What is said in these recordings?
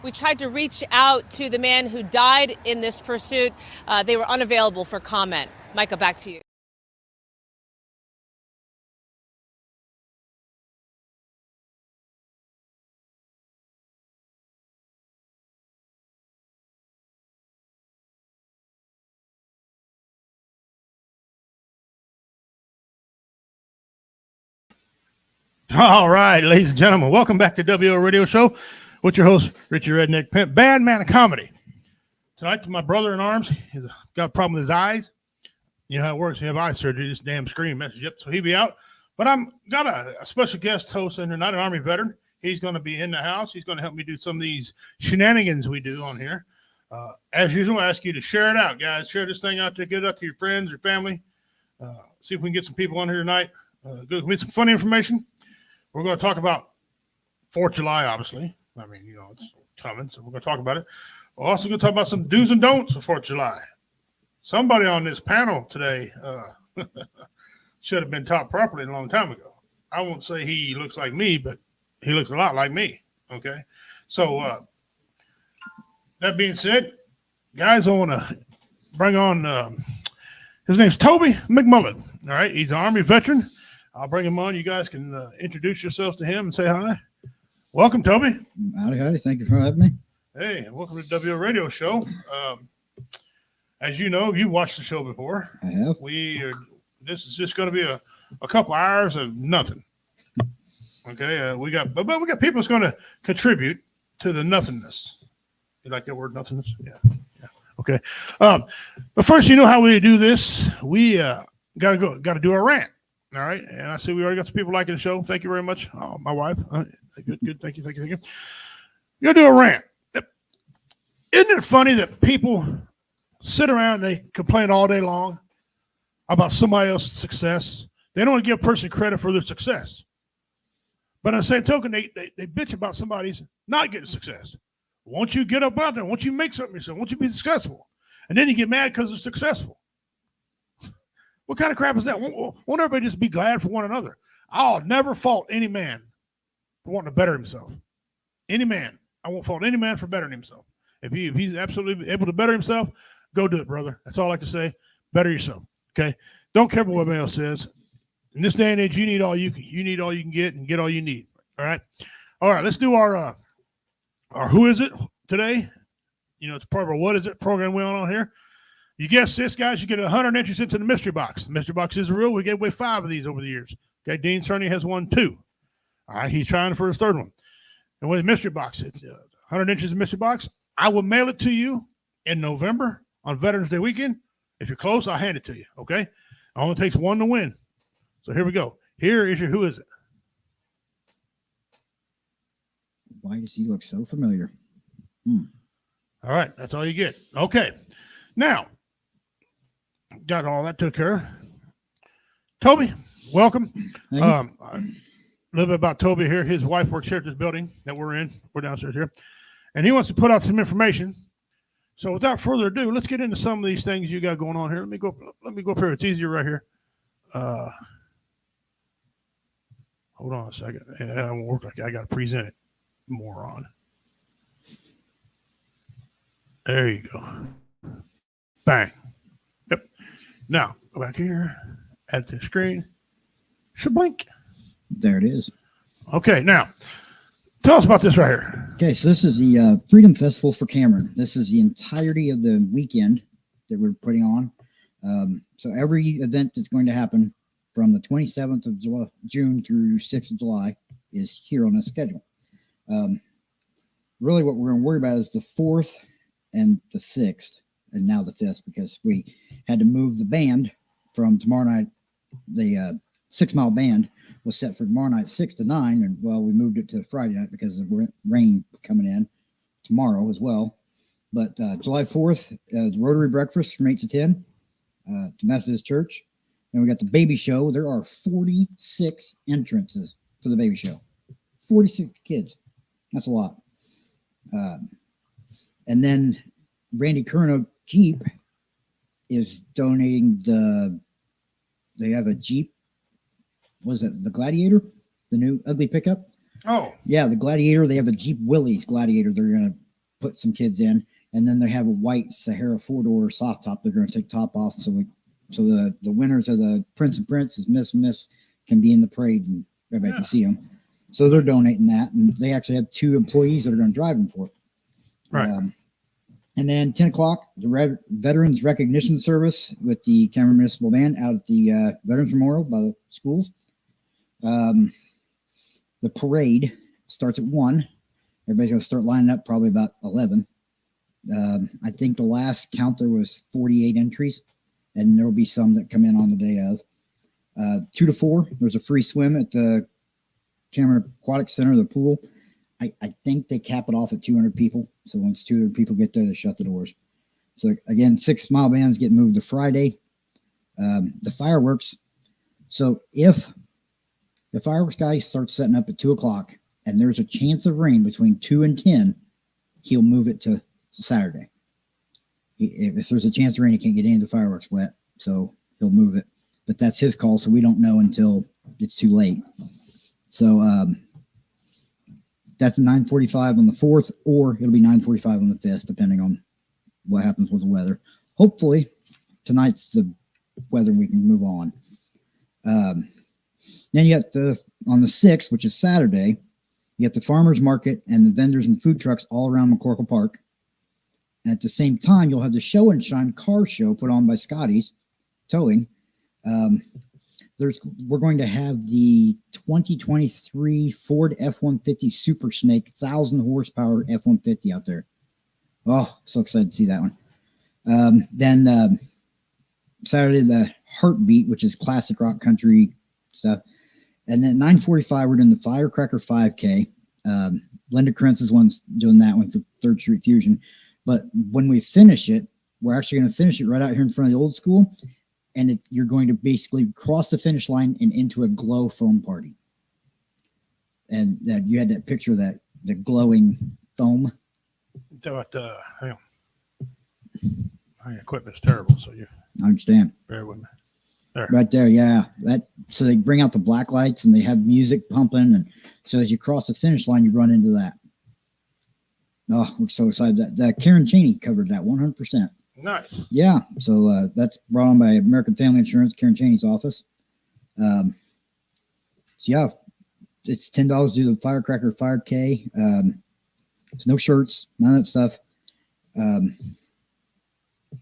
We tried to reach out to the man who died in this pursuit. They were unavailable for comment. Micah, back to you. All right, ladies and gentlemen, welcome back to WO Radio Show with your host, Richie Redneck Pimp, bad man of comedy. Tonight, my brother in arms, he's got a problem with his eyes. You know how it works. You have eye surgery, this damn screen messes you up, so he'll be out. But I'm got a special guest host in here, not an Army veteran. He's going to be in the house. He's going to help me do some of these shenanigans we do on here. As usual, I ask you to share it out, guys. Share this thing out there. Get it out to your friends, your family. See if we can get some people on here tonight. Give me some funny information. We're going to talk about 4th of July, obviously. I mean, you know, it's coming, so we're going to talk about it. We're also going to talk about some do's and don'ts of 4th of July. Somebody on this panel today should have been taught properly a long time ago. I won't say he looks like me, but he looks a lot like me, okay? So that being said, guys, I want to bring on, his name's Toby McMullen, all right? He's an Army veteran. I'll bring him on. You guys can introduce yourselves to him and say hi. Welcome, Toby. Howdy. Thank you for having me. Hey, and welcome to WO Radio Show. As you know, you watched the show before. I have. This is just going to be a couple hours of nothing. Okay, we got people that's going to contribute to the nothingness. You like that word, nothingness? Yeah. Okay. But first, you know how we do this. We got to do our rant. All right, and I see we already got some people liking the show. Thank you very much. Oh, my wife. Good. Thank you. You're gonna do a rant. Isn't it funny that people sit around and they complain all day long about somebody else's success? They don't want to give a person credit for their success. But on the same token, they bitch about somebody's not getting success. Won't you get up out there? Won't you make something yourself? Won't you be successful? And then you get mad because they're successful. What kind of crap is that? Won't everybody just be glad for one another? I'll never fault any man for wanting to better himself. Any man. I won't fault any man for bettering himself. If he's absolutely able to better himself, go do it, brother. That's all I like to say. Better yourself. Okay? Don't care what anybody else says. In this day and age, you need all you can get and get all you need. All right? All right, let's do our Who Is It today. You know, it's part of our What Is It program we on here. You guess this, guys, you get 100 entries into the mystery box. The mystery box is real. We gave away 5 of these over the years. Okay, Dean Cerny has won 2. All right, he's trying for his 3rd one. And with the mystery box, it's 100 entries in the mystery box. I will mail it to you in November on Veterans Day weekend. If you're close, I'll hand it to you, okay? It only takes 1 to win. So here we go. Here is your Who Is It? Why does he look so familiar? All right, that's all you get. Okay, now, got all that took care of. Toby, welcome. A little bit about Toby here. His wife works here at this building that we're in. We're downstairs here. And he wants to put out some information. So without further ado, let's get into some of these things you got going on here. Let me go up here. It's easier right here. Hold on a second. It won't work like that. I got to present it. Moron. There you go. Bang. Yep. Now, go back here at the screen. Shablink. There it is. Okay, now, tell us about this right here. Okay, so this is the Freedom Festival for Cameron. This is the entirety of the weekend that we're putting on. So every event that's going to happen from the 27th of June through 6th of July is here on the schedule. Really what we're going to worry about is the 4th and the 6th, and now the 5th, because we had to move the band from tomorrow night. The 6 Mile Band was set for tomorrow night, 6 to 9, and well, we moved it to Friday night because of rain coming in tomorrow as well. But July 4th, the Rotary Breakfast from 8 to 10 to Methodist Church. And we got the baby show. There are 46 entrances for the baby show. 46 kids. That's a lot. And then Randy Kerno Jeep is donating they have a Jeep. Was it the Gladiator? The new ugly pickup? Oh. Yeah, the Gladiator. They have a Jeep Willys Gladiator they're going to put some kids in, and then they have a white Sahara 4-door soft top. They're going to take top off, so the winners of the Prince and Princess, Miss and Miss, can be in the parade and everybody can see them. So they're donating that, and they actually have 2 employees that are going to drive them for it. Right. And then 10 o'clock, the Veterans Recognition Service with the Cameron Municipal Band out at the Veterans Memorial by the schools. The parade starts at 1. Everybody's going to start lining up probably about 11. I think the last count there was 48 entries, and there will be some that come in on the day of. 2 to 4, there's a free swim at the Cameron Aquatic Center, the pool. I think they cap it off at 200 people. So once 200 people get there, they shut the doors. So again, 6 mile bands get moved to Friday. The fireworks. So if the fireworks guy starts setting up at 2 o'clock and there's a chance of rain between 2 and 10, he'll move it to Saturday. If there's a chance of rain, he can't get any of the fireworks wet. So he'll move it. But that's his call. So we don't know until it's too late. So, that's 9:45 on the 4th, or it'll be 9:45 on the 5th, depending on what happens with the weather. Hopefully, tonight's the weather we can move on. Then you got on the 6th, which is Saturday, you got the farmers market and the vendors and food trucks all around McCorkle Park. And at the same time, you'll have the Show and Shine car show put on by Scotty's Towing. We're going to have the 2023 Ford F-150 Super Snake 1,000 horsepower F-150 out there. Oh, so excited to see that one. Then Saturday, the Heartbeat, which is classic rock country stuff. And then 9:45, we're doing the Firecracker 5K. Linda Krentz is one's doing that one for 3rd Street Fusion. But when we finish it, we're actually going to finish it right out here in front of the old school. And you're going to basically cross the finish line and into a glow foam party. And that you had that picture of the glowing foam. Hang on. My equipment's terrible, so you I understand. bear with me. There. Right there, yeah. So they bring out the black lights and they have music pumping, and so as you cross the finish line, you run into that. Oh, we're so excited that Karen Cheney covered that 100%. Nice. Yeah, so that's brought on by American Family Insurance, Karen Cheney's office. So yeah, it's $10 to do the Firecracker 5K. There's no shirts, none of that stuff.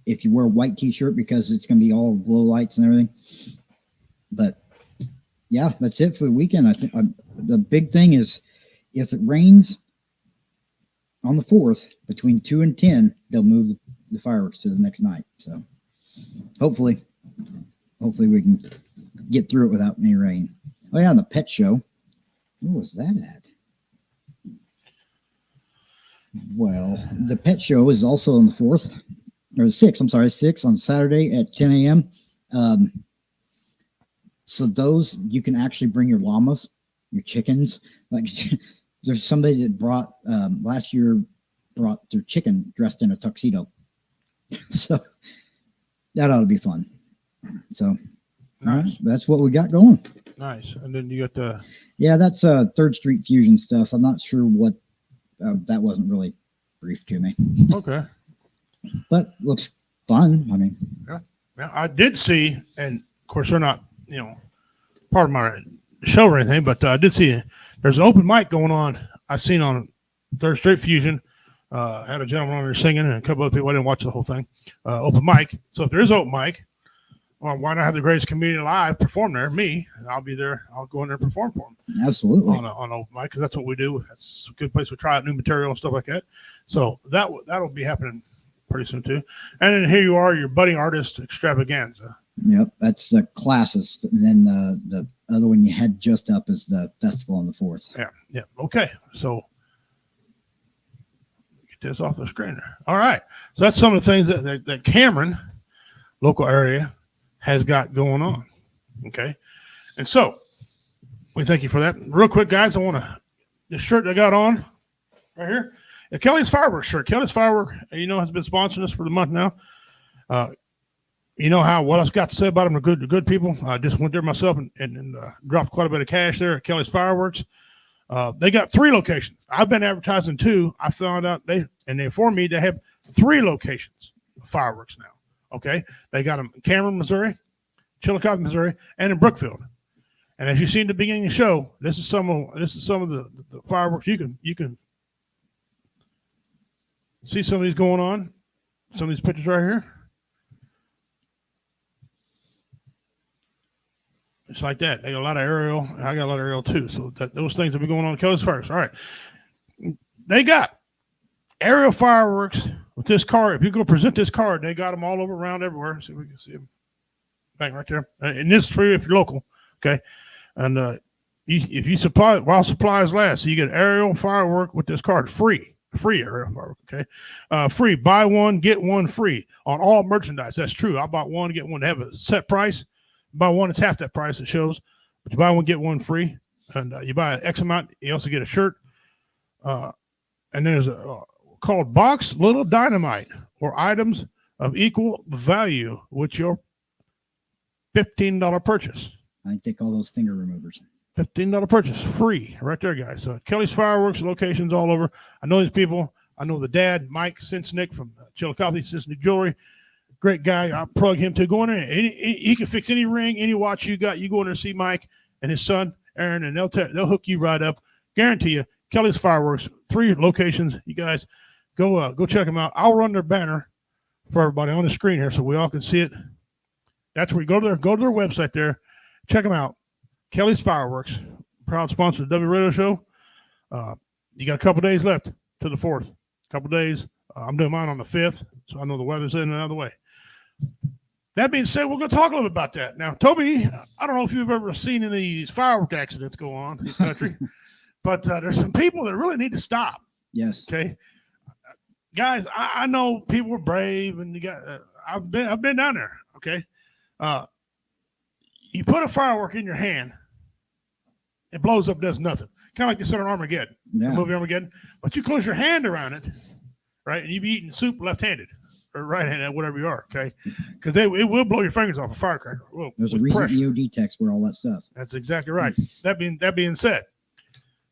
If you wear a white t-shirt, because it's going to be all glow lights and everything. But yeah, that's it for the weekend. I think the big thing is if it rains on the 4th between 2 and 10, they'll move the fireworks to the next night. So hopefully we can get through it without any rain. Oh yeah, the pet show. What was that at? Well, the pet show is also on the 4th, or the 6th. I'm sorry, 6th on Saturday at 10 a.m. So those, you can actually bring your llamas, your chickens. Like there's somebody that brought last year brought their chicken dressed in a tuxedo. So that ought to be fun. So Nice. right, that's what we got going. Nice. And then you got the That's 3rd Street Fusion stuff. I'm not sure what that wasn't really briefed to me, okay. but looks fun. I mean, Yeah, I did see, and of course they're not, part of my show or anything, but I did see there's an open mic going on. I seen on 3rd Street Fusion. Had a gentleman on there singing and a couple other people. I didn't watch the whole thing. Open mic. So if there is open mic, well, why not have the greatest comedian alive perform there? Me, and I'll be there. I'll go in there and perform for them. absolutely. On open mic, because that's what we do. That's a good place to try out new material and stuff like that. So that'll be happening pretty soon too. And then here you are, your budding artist extravaganza. Yep, that's the classes, and then the other one you had just up is the festival on the 4th. Yeah. Okay. So get this off the screen there. All right. So that's some of the things that Cameron, local area, has got going on. Okay. And so we thank you for that. Real quick, guys, I want to, the shirt I got on right here, Kelly's Fireworks shirt. Kelly's Firework, has been sponsoring us for the month now. What I've got to say about them are good people. I just went there myself and dropped quite a bit of cash there at Kelly's Fireworks. They got 3 locations. I've been advertising 2. I found out they informed me they have 3 locations of fireworks now. Okay, they got them in Cameron, Missouri, Chillicothe, Missouri, and in Brookfield. And as you see in the beginning of the show, this is some of the fireworks you can see some of these going on. Some of these pictures right here. It's like that. They got a lot of aerial. I got a lot of aerial too. So those things will be going on the coast first. All right. They got aerial fireworks with this card. If you go present this card, they got them all over around everywhere. See if we can see them. Bang right there. And this is free if you're local. Okay. And if you supply while supplies last, so you get aerial firework with this card free aerial firework. Okay. Free. Buy one, get one free on all merchandise. That's true. I bought one, get one. They have a set price. Buy one, it's half that price. It shows. But you buy one, get one free. And you buy an X amount, you also get a shirt. And then there's a called Box Little Dynamite, or items of equal value with your $15 purchase. I think they call those finger removers. $15 purchase, free, right there, guys. So Kelly's Fireworks, locations all over. I know these people. I know the dad, Mike Sinsnick from Chillicothe, Sinsnick Jewelry. Great guy. I'll plug him to go in there. He can fix any ring, any watch you got. You go in there and see Mike and his son, Aaron, and they'll hook you right up. Guarantee you. Kelly's Fireworks, 3 locations. You guys go check them out. I'll run their banner for everybody on the screen here so we all can see it. That's where you go to their website there. Check them out. Kelly's Fireworks, proud sponsor of the W Radio Show. You got a couple days left to the 4th. A couple days. I'm doing mine on the 5th, so I know the weather's in and out of the way. That being said, we're going to talk a little bit about that. Now, Toby, I don't know if you've ever seen any of these firework accidents go on in this country, but there's some people that really need to stop. Yes. Okay. Guys, I know people are brave, and you got. I've been down there. Okay. You put a firework in your hand, it blows up, does nothing. Kind of like you said on Armageddon, the movie Armageddon. But you close your hand around it, right, and you be eating soup left-handed or right-handed, whatever you are, okay? Because it will blow your fingers off a firecracker. There's a recent EOD text where all that stuff. That's exactly right. That being said,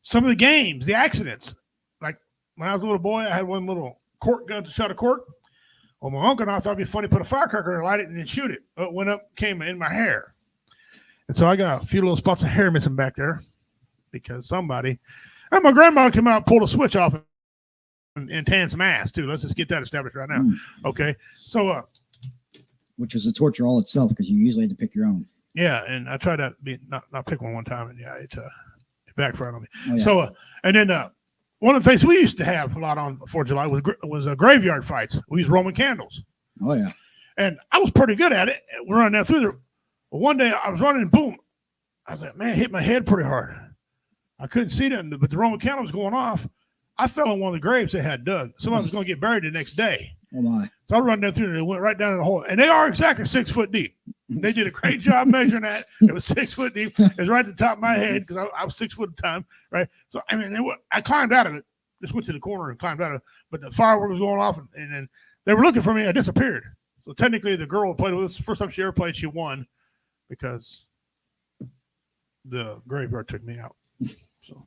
some of the games, the accidents, like when I was a little boy, I had one little cork gun to shot a cork. Well, my uncle and I thought it'd be funny to put a firecracker and light it and then shoot it. It went up, came in my hair. And so I got a few little spots of hair missing back there because somebody, and my grandma came out and pulled a switch off and tanned some ass too. Let's just get that established right now. Okay. So, which was a torture all itself because you usually had to pick your own. Yeah. And I tried to not pick one time, and it backfired on me. Oh, yeah. So, and then, one of the things we used to have a lot on 4th of July was graveyard fights. We used Roman candles. Oh, yeah. And I was pretty good at it. We're running down through there. But one day I was running and boom. I was like, man, hit my head pretty hard. I couldn't see nothing, but the Roman candle was going off. I fell in one of the graves they had dug. Somebody was going to get buried the next day. Oh, my. So I run down through and it went right down in the hole. And they are exactly 6 foot deep. They did a great job measuring that. It was 6 foot deep. It was right at the top of my head because I was 6 foot at the time, right? So, I mean, I climbed out of it. Just went to the corner and climbed out of it. But the firework was going off, and then they were looking for me. I disappeared. So technically, the girl who played with us, the first time she ever played, she won because the graveyard took me out. So,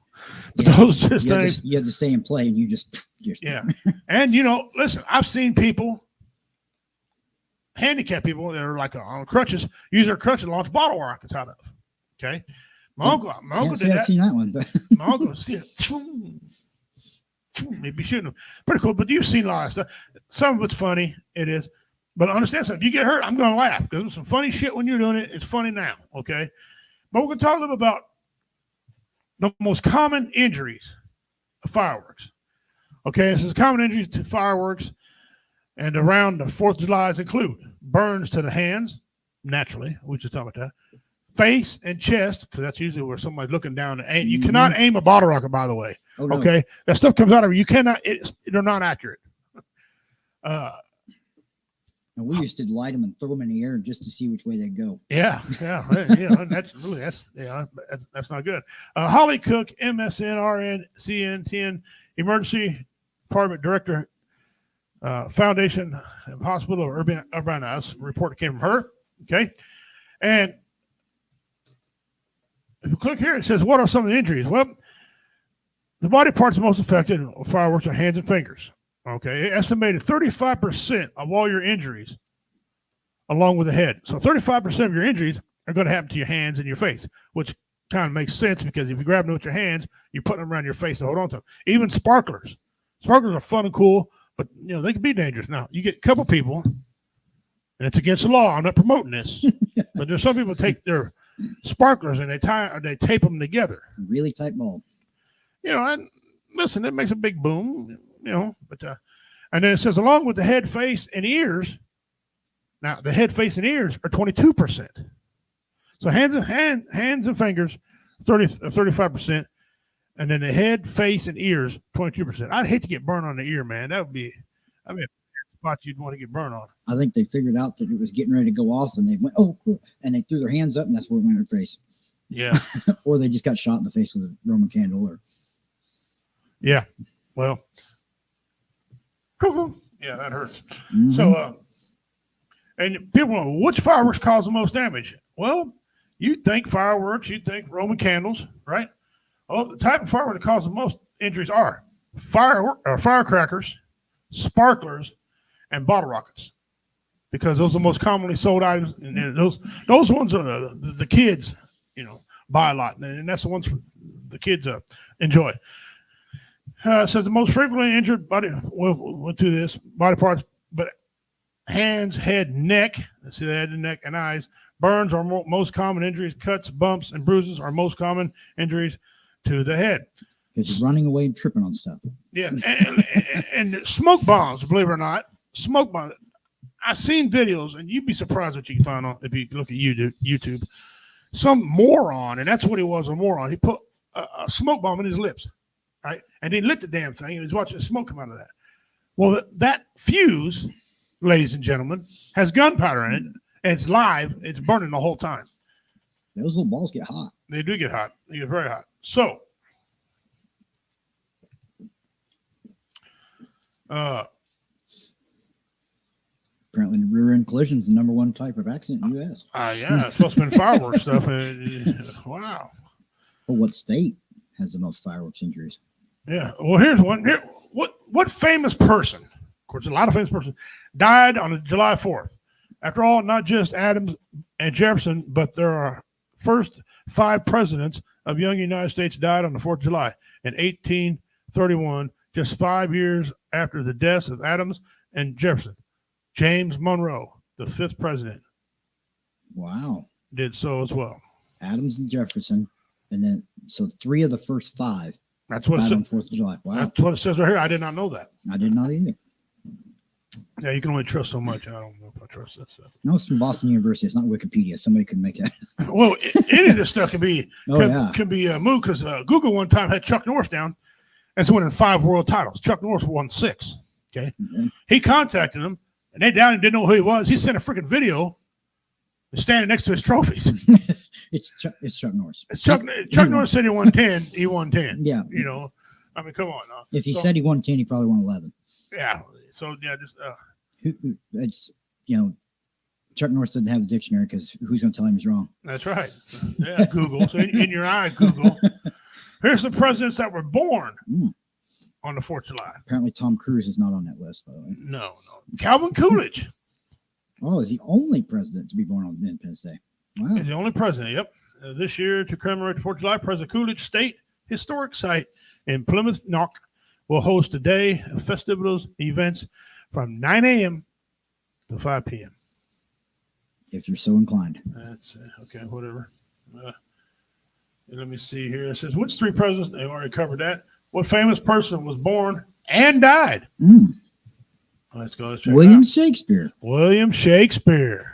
but those just things. You had to stay and play, and you just yeah. And listen, I've seen people, handicapped people that are like on crutches, use their crutches to launch bottle rockets out of. Okay, my uncle did that. I've seen that one, but my uncle see it. Maybe shooting them. Pretty cool. But you've seen a lot of stuff. Some of it's funny. It is. But understand something. If you get hurt, I'm going to laugh because there's some funny shit when you're doing it. It's funny now. Okay. But we're going to talk a little bit about the most common injuries of fireworks. Okay. This is common injuries to fireworks and around the 4th of July include burns to the hands, naturally. We just talked about that. Face and chest, because that's usually where somebody's looking down. And you cannot aim a bottle rocket, by the way. Oh, no. Okay, that stuff comes out of you. You cannot. They're not accurate. We used to light them and throw them in the air just to see which way they'd go. Yeah. That's not good. Holly Cook, MSN, RN, CN10, Emergency Department Director, Foundation Hospital of Urbanus. Report came from her. Okay, and if you click here, it says, what are some of the injuries? Well, The body parts most affected in fireworks are hands and fingers. Okay, estimated 35% of all your injuries, along with the head. So 35% of your injuries are going to happen to your hands and your face, which kind of makes sense because if you grab them with your hands, you're putting them around your face to hold on to them. Even sparklers. Sparklers are fun and cool, but they can be dangerous. Now, you get a couple people, and it's against the law. I'm not promoting this, but there's some people take their sparklers and they tape them together. Really tight bulb. And listen, it makes a big boom, but and then it says along with the head, face, and ears. Now the head, face, and ears are 22%. So hands and fingers, 35%, and then the head, face, and ears, 22%. I'd hate to get burned on the ear, man. That would be, a spot you'd want to get burned on. I think they figured out that it was getting ready to go off, and they went, "Oh, cool!" And they threw their hands up, and that's where it went in their face. Yeah. Or they just got shot in the face with a Roman candle, or. Yeah. Well. Cool. Yeah, that hurts. Mm-hmm. So, and people know which fireworks cause the most damage. Well, you'd think fireworks, you'd think Roman candles, right? Well, the type of firework that causes the most injuries are firecrackers, sparklers, and bottle rockets, because those are the most commonly sold items, and those ones are the kids, buy a lot, and that's the ones the kids enjoy. Says the most frequently injured body. We'll went through this body parts, but hands, head, neck. Let's see the head, and neck, and eyes. Burns are most common injuries. Cuts, bumps, and bruises are most common injuries to the head. Because you're running away and tripping on stuff. Yeah, and smoke bombs. Believe it or not, smoke bombs. I've seen videos, and you'd be surprised what you can find on if you look at YouTube. Some moron, and that's what he was, a moron. He put a smoke bomb in his lips. Right, and he lit the damn thing, and he's watching the smoke come out of that. Well, that fuse, ladies and gentlemen, has gunpowder in it, and it's live. It's burning the whole time. Those little balls get hot. They do get hot. They get very hot. So, apparently, rear-end collision is the number one type of accident in the U.S. Yeah, it's supposed to be fireworks stuff. Wow. Well, what state has the most fireworks injuries? Yeah. Well, here's one. What famous person, of course, a lot of famous persons, died on July 4th? After all, not just Adams and Jefferson, but there are first 5 presidents of young United States died on the 4th of July in 1831, just 5 years after the deaths of Adams and Jefferson. James Monroe, the 5th president, Wow. did so as well. Adams and Jefferson, and then so 3 of the first 5 That's what it died on says. 4th of July. Wow. That's what it says right here. I did not know that. I did not either. Yeah, you can only trust so much. I don't know if I trust that stuff. No, it's from Boston University. It's not Wikipedia. Somebody could make it. Well, any of this stuff can be Oh, moved, because Google one time had Chuck Norris down as winning 5 world titles. Chuck Norris won 6. Okay, Mhm. he contacted him, and they down and didn't know who he was. He sent a freaking video standing next to his trophies. It's Chuck Norris. Chuck Norris said he won 10. He won 10. Yeah. I mean, come on. If he said he won 10, he probably won 11. Yeah. So yeah, just It's Chuck Norris doesn't have a dictionary because who's going to tell him he's wrong? that's right. Yeah, Google. So in your eye, Google. Here's the presidents that were born on the 4th of July. Apparently, Tom Cruise is not on that list, by the way. No. Calvin Coolidge Oh, is he only president to be born on Independence Day? Wow. is the only president. Yep. This year, to commemorate the 4th of July, President Coolidge State Historic Site in Plymouth, Knock, will host a day of festivities events from 9 a.m. to 5 p.m. If you're so inclined. That's okay. Whatever. Let me see here. It says, which 3 presidents? They already covered that. What famous person was born and died? Let's go. Let's check William it out. Shakespeare, William Shakespeare.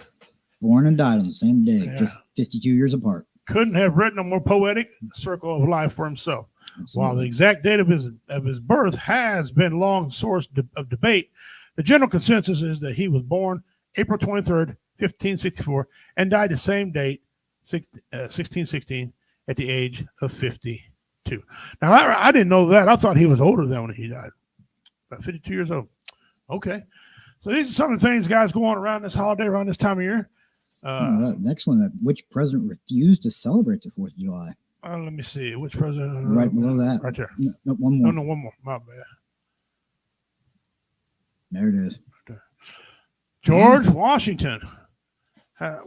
born and died on the same day, Yeah. just 52 years apart. Couldn't have written a more poetic circle of life for himself. Absolutely. While the exact date of his birth has been long source of debate, the general consensus is that he was born April 23rd, 1564, and died the same date, 1616, at the age of 52. Now, I didn't know that. I thought he was older than when he died, about 52 years old. Okay. So these are some of the things, guys, go on around this holiday, around this time of year. Next one, which president refused to celebrate the 4th of July? Let me see. Which president? Right below that. Right there. No, one more. No, one more. My bad. There it is. George Washington.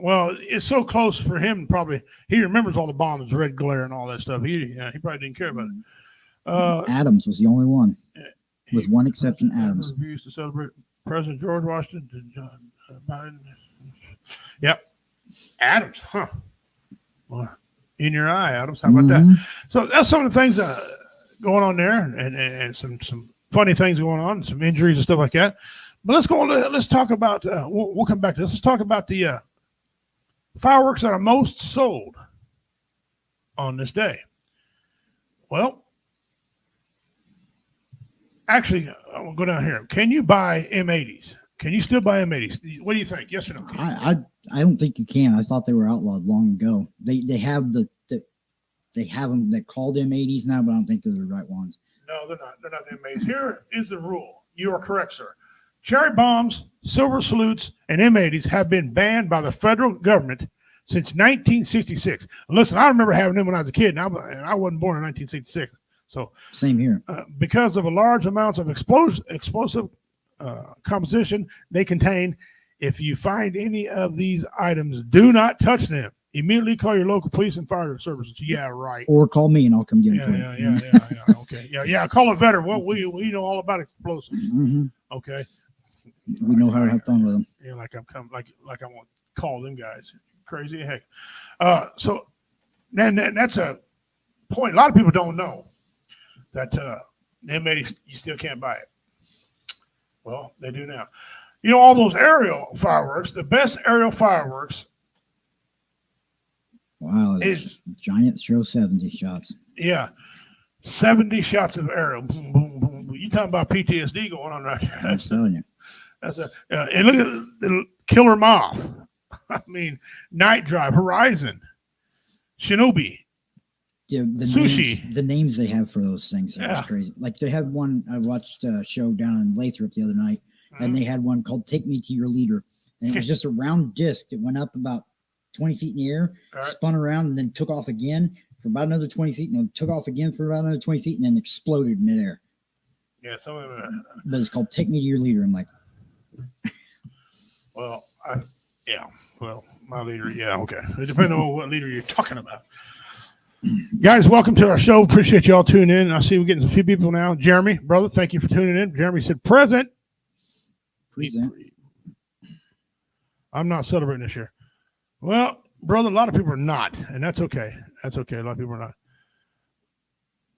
Well, it's so close for him. Probably he remembers all the bombs, red glare, and all that stuff. He probably didn't care about it. Adams was the only one, with one exception. Adams refused to celebrate President George Washington. John Biden. Yep, Adams. Huh. Well, in your eye, Adams. How about that? So that's some of the things going on there, and some funny things going on, some injuries and stuff like that. But let's go. Let's talk about. We'll come back to this. Let's talk about the fireworks that are most sold on this day. Well, actually, I'll go down here. Can you buy M80s? Can you still buy M80s? What do you think? Yes or no? I don't think you can. I thought they were outlawed long ago. They have they have them that called M80s now, but I don't think they're the right ones. No, they're not. They're not M80s. Here is the rule. You are correct, sir. Cherry bombs, silver salutes, and M80s have been banned by the federal government since 1966. And listen, I remember having them when I was a kid, and I wasn't born in 1966. So same here. Because of a large amounts of explosive composition they contain, if you find any of these items, do not touch them. Immediately call your local police and fire services. Yeah, right. Or call me and I'll come get them. Yeah. Okay. Yeah. Call a veteran. Well, we know all about explosives. Okay. We know how to have fun with them. Yeah, like I want to call them guys. Crazy heck. So then that's a point. A lot of people don't know that M80 you still can't buy it. Well, they do now. You know, all those aerial fireworks, the best aerial fireworks. Wow, is giant show 70 shots. Yeah, 70 shots of aerial. Boom, boom, boom. You talking about PTSD going on right there? I'm telling you. That's and look at the Killer Moth. I mean, Night Drive, Horizon, Shinobi. Yeah, the names they have for those things are crazy. Like they had one. I watched a show down in Lathrop the other night, and they had one called "Take Me to Your Leader," and it was just a round disc that went up about 20 feet in the air, spun around, and then took off again for about another 20 feet, and then took off again for about another 20 feet, and then exploded midair. Yeah, some of them. But it's called "Take Me to Your Leader." I'm like, well, my leader. Yeah, okay. It depends on what leader you're talking about. Guys, welcome to our show. Appreciate you all tuning in. I see we're getting a few people now. Jeremy, brother, thank you for tuning in. Jeremy said, present. I'm not celebrating this year. Well, brother, a lot of people are not, and that's okay. That's okay. A lot of people are not.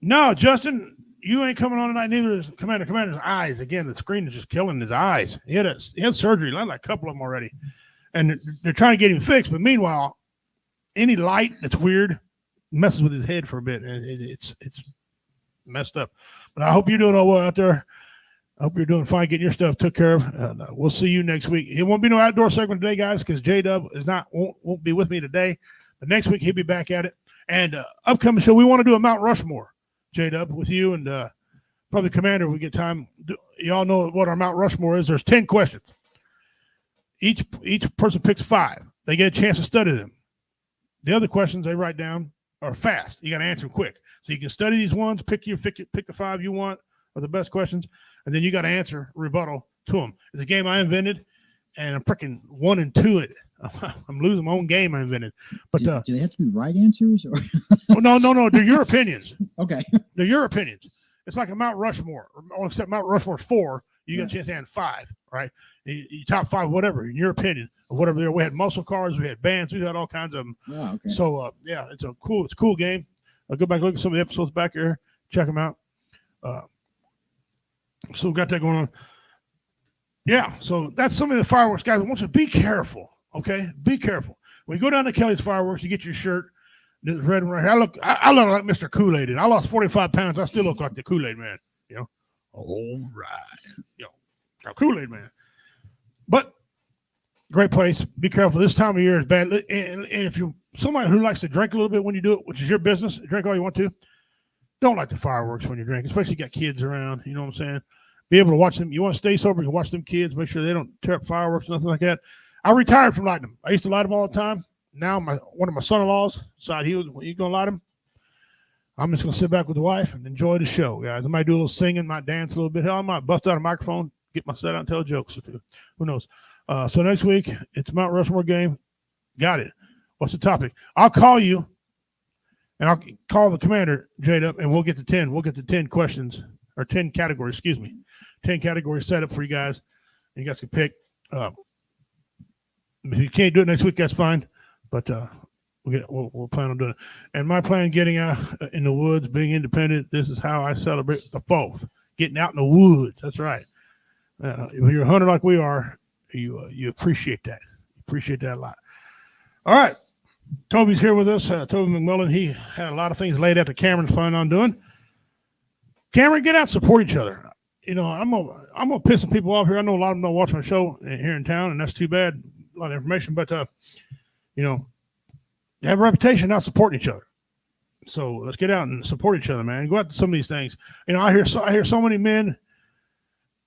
No, Justin, you ain't coming on tonight. Neither is Commander's eyes. Again, the screen is just killing his eyes. He had surgery, like a couple of them already, and they're trying to get him fixed. But meanwhile, any light that's weird messes with his head for a bit, and it's messed up. But I hope you're doing all well out there. I hope you're doing fine, getting your stuff took care of. We'll see you next week. It won't be no outdoor segment today, guys, because J-Dub won't be with me today. But next week he'll be back at it. And upcoming show, we want to do a Mount Rushmore, J-Dub, with you and probably Commander. If we get time. Y'all know what our Mount Rushmore is. There's 10 questions. Each person picks 5. They get a chance to study them. The other questions they write down are fast. You got to answer them quick. So you can study these ones, pick the 5 you want are the best questions, and then you got to answer rebuttal to them. It's a game I invented, and I'm freaking 1 and 2 at it. I'm losing my own game I invented. But do they have to be right answers? Or? Oh, no. They're your opinions. Okay. They're your opinions. It's like a Mount Rushmore, except Mount Rushmore's 4. You got a chance to hand 5, right? You top 5, whatever, in your opinion, or whatever. There, we had muscle cars, we had bands, we had all kinds of them. Oh, okay. So it's a cool game. I'll go back and look at some of the episodes back here, check them out. So we got that going on. Yeah, so that's some of the fireworks, guys. I want you to be careful, okay? Be careful. When you go down to Kelly's Fireworks, you get your shirt, this red one right here. I look like Mr. Kool-Aid, and I lost 45 pounds. I still look like the Kool-Aid man, you know? All right. Kool-Aid man. But great place. Be careful. This time of year is bad. And if you're somebody who likes to drink a little bit when you do it, which is your business, drink all you want to, don't like the fireworks when you drink, especially if you got kids around. You know what I'm saying? Be able to watch them. You want to stay sober, you can watch them kids, make sure they don't tear up fireworks, nothing like that. I retired from lighting them. I used to light them all the time. Now one of my son-in-laws decided he was going to light them. I'm just going to sit back with the wife and enjoy the show, guys. I might do a little singing, might dance a little bit. Hell, I might bust out a microphone, get my set out and tell jokes or two. Who knows? So next week, it's Mount Rushmore game. Got it. What's the topic? I'll call you, and I'll call the commander, Jade, up, and we'll get to 10. We'll get to 10 questions, or 10 categories, 10 categories set up for you guys. And you guys can pick. If you can't do it next week, that's fine. But we'll plan on doing it. And my plan, getting out in the woods, being independent, this is how I celebrate the 4th. Getting out in the woods. That's right. If you're a hunter like we are, you appreciate that. You appreciate that a lot. All right. Toby's here with us. Toby McMillan. He had a lot of things laid out that Cameron's planning on doing. Cameron, get out and support each other. You know, I'm gonna piss some people off here. I know a lot of them don't watch my show here in town, and that's too bad. A lot of information, but you know, you have a reputation not supporting each other. So let's get out and support each other, man. Go out to some of these things. You know, I hear so many men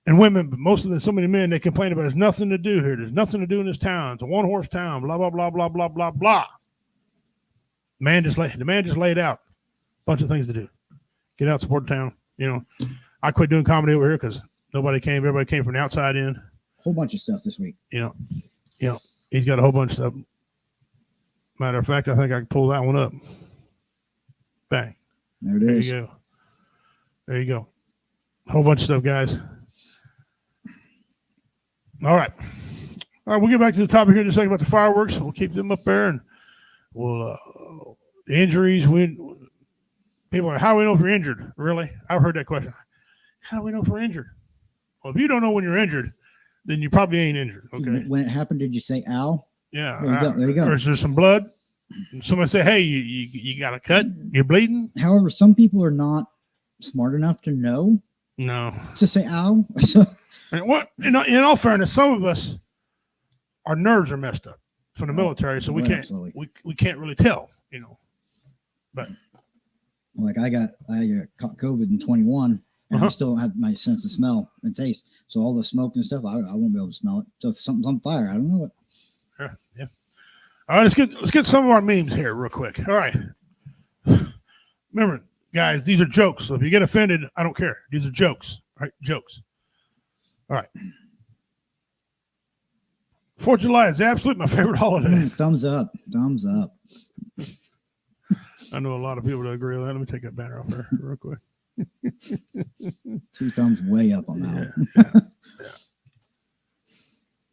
and women, but most of them, so many men, they complain about there's nothing to do here. There's nothing to do in this town. It's a one-horse town. Blah blah blah blah blah blah blah. The man just laid out a bunch of things to do. Get out, support the town. You know, I quit doing comedy over here because nobody came. Everybody came from the outside in. Whole bunch of stuff this week. You know, he's got a whole bunch of stuff. Matter of fact, I think I can pull that one up. Bang. There it is. There you go. There you go. A whole bunch of stuff, guys. All right. We'll get back to the topic here in just a second about the fireworks. We'll keep them up there, and we'll the injuries. People are like, how do we know if you're injured? Really? I've heard that question. How do we know if we're injured? Well, if you don't know when you're injured, then you probably ain't injured. Okay. When it happened, did you say ow? Yeah. There you go. Or is there some blood? Somebody say, hey, you got a cut? You're bleeding? However, some people are not smart enough to know No. to say ow. And what? In all fairness, some of us, our nerves are messed up from the military, so we can't absolutely. we can't really tell, you know. But Like I got caught COVID in 21, and I still don't have my sense of smell and taste. So all the smoke and stuff, I won't be able to smell it. So if something's on fire, I don't know it. yeah. All right, let's get some of our memes here real quick. All right. Remember, guys, these are jokes. So if you get offended, I don't care. These are jokes. All right, jokes. All right. 4th of July is absolutely my favorite holiday. Thumbs up. Thumbs up. I know a lot of people that agree with that. Let me take that banner off there real quick. 2 thumbs way up on that one.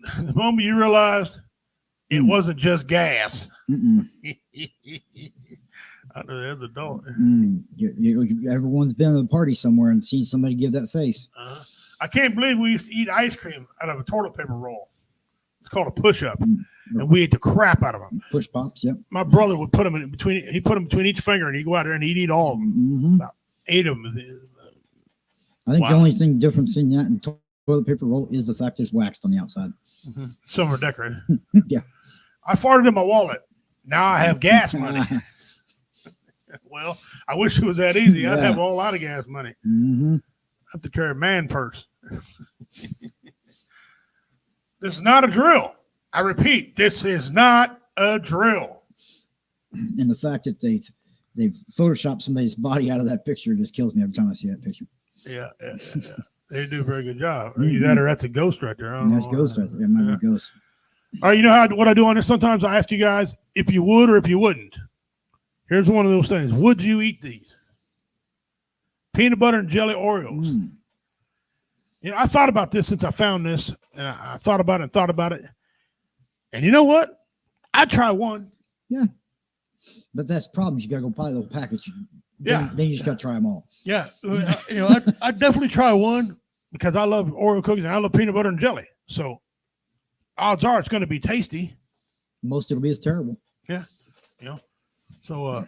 Yeah. The moment you realized it wasn't just gas. I know there's a dog. Everyone's been at a party somewhere and seen somebody give that face. I can't believe we used to eat ice cream out of a toilet paper roll. It's called a push-up, and we ate the crap out of them. Push pops, yep. My brother would put them in between. He put them between each finger, and he'd go out there and he'd eat all of them. About 8 of them. I think the only thing different in that and toilet paper roll is the fact it's waxed on the outside. Some are decorated. Yeah. I farted in my wallet. Now I have gas money. Well, I wish it was that easy. I'd have a whole lot of gas money. I have to carry a man purse. This is not a drill. I repeat, this is not a drill. And the fact that they've photoshopped somebody's body out of that picture just kills me every time I see that picture. Yeah. They do a very good job. Either that or that's a ghost right there. That's ghost right there. Yeah. Ghost. All right, you know what I do on this? Sometimes I ask you guys if you would or if you wouldn't. Here's one of those things. Would you eat these? Peanut butter and jelly Oreos. You know, I thought about this since I found this, and I thought about it. And you know what? I'd try one. Yeah. But that's the problem. You got to go buy the whole package. Yeah. Then you just got to try them all. Yeah. You know, I'd definitely try one because I love Oreo cookies and I love peanut butter and jelly. So odds are it's going to be tasty. Most it'll be as terrible. Yeah. You know, so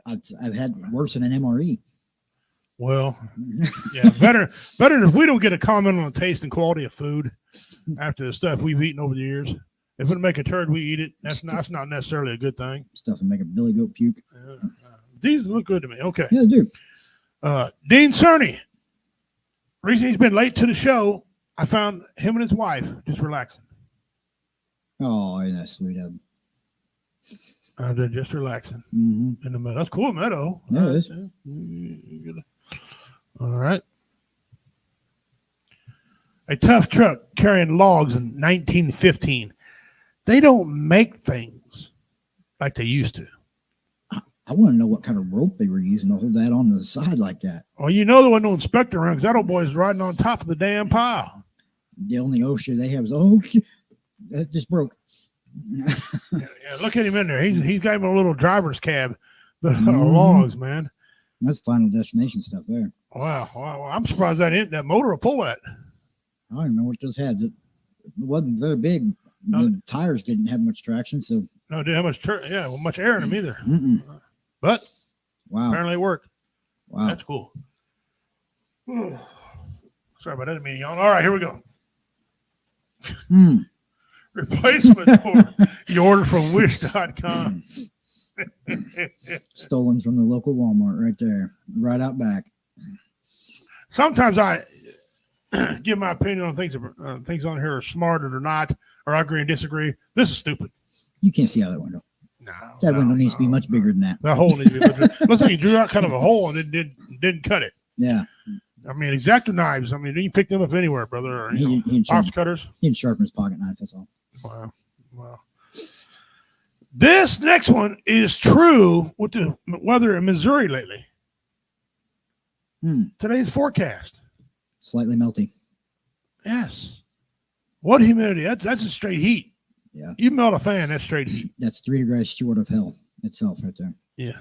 I've had worse than an MRE. Well, yeah, better if we don't get a comment on the taste and quality of food after the stuff we've eaten over the years. If it make a turd, we eat it. That's not necessarily a good thing. Stuff and make a billy goat puke. These look good to me. Okay. Yeah, they do. Dean Cerny. Reason he's been late to the show, I found him and his wife just relaxing. Oh, isn't that sweet of him? They're just relaxing Mm-hmm. in the meadow. That's cool meadow. Yeah, it is. All right. A tough truck carrying logs in 1915. They don't make things like they used to. I want to know what kind of rope they were using to hold that on the side like that. Well, you know there wasn't no inspector around because that old boy is riding on top of the damn pile. The only OSHA they have is, oh, shit, that just broke. Yeah, look at him in there. He's got him a little driver's cab, but logs, man. That's Final Destination stuff there. Wow. I'm surprised that motor will pull that. I don't even know what those had. It wasn't very big. No. The tires didn't have much traction, so. No, it didn't have much air in them either. Mm-mm. But Wow. apparently it worked. Wow. That's cool. Sorry about that, meeting on. All right, here we go. Replacement for you order from wish.com. Stolen from the local Walmart right there, right out back. Sometimes I give my opinion on things on here are smart or not, or I agree and disagree. This is stupid. You can't see out that window. No, That window needs to be much bigger than that. That hole needs to be bigger. Looks like you drew out kind of a hole and it didn't cut it. Yeah. I mean, X-Acto knives. I mean, you can pick them up anywhere, brother. Or, He didn't box cutters. He didn't sharpen his pocket knife, that's all. Wow. This next one is true with the weather in Missouri lately. Today's forecast. Slightly melty. Yes. What humidity? That's a straight heat. Yeah. You melt a fan, that's straight heat. That's 3 degrees short of hell itself right there. Yeah.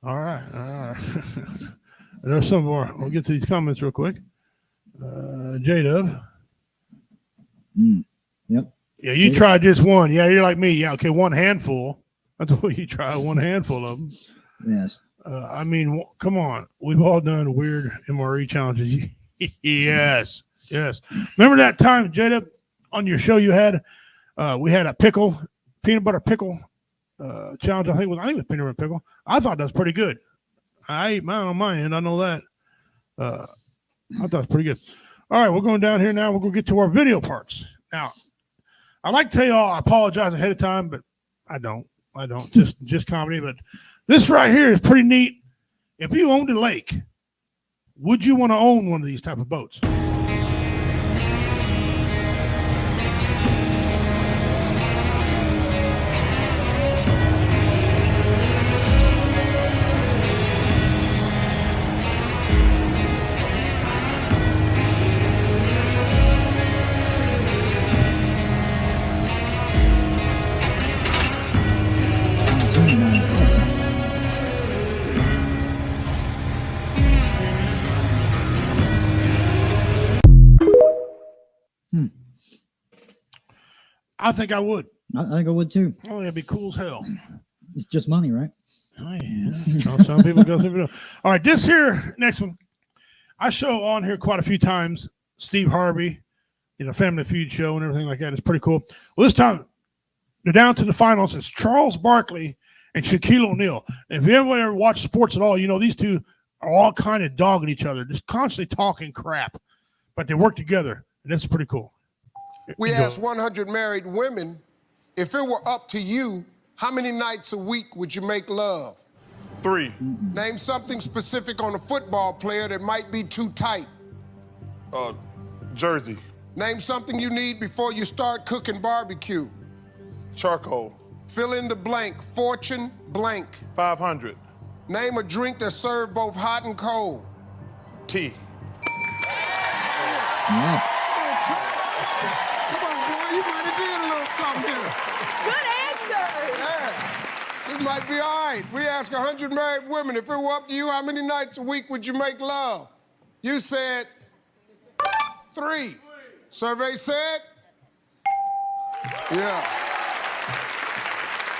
All right. There's some more. We'll get to these comments real quick. J-Dub. Yep. Yeah, you tried just one. Yeah, you're like me. Yeah, okay, one handful. That's what you try, one handful of them. Yes. I mean, come on. We've all done weird MRE challenges. Yes. Remember that time, J-Dub, on your show you had, we had a peanut butter pickle challenge. I think it was peanut butter pickle. I thought that was pretty good. I ate mine on my end. I know that. I thought it was pretty good. All right, we're going down here now. We're going to get to our video parts. Now, I'd like to tell you all I apologize ahead of time, but I don't. Just comedy. But this right here is pretty neat. If you owned a lake, would you want to own one of these type of boats? I think I would. I think I would too. Oh, it'd be cool as hell. It's just money, right? Oh, yeah. Some people go through it. All right, this here, next one. I show on here quite a few times Steve Harvey, Family Feud show and everything like that. It's pretty cool. Well, this time they're down to the finals. It's Charles Barkley and Shaquille O'Neal. And if you ever watch sports at all, these two are all kind of dogging each other, just constantly talking crap, but they work together, and this is pretty cool. We asked 100 married women, if it were up to you, how many nights a week would you make love? 3. Name something specific on a football player that might be too tight. Jersey. Name something you need before you start cooking barbecue. Charcoal. Fill in the blank, fortune blank. 500. Name a drink that's served both hot and cold. Tea. Yeah. Come on, boy, you might have did a little something here. Good answer. Yeah, this might be all right. We asked 100 married women, if it were up to you, how many nights a week would you make love? You said 3. Survey said? Yeah.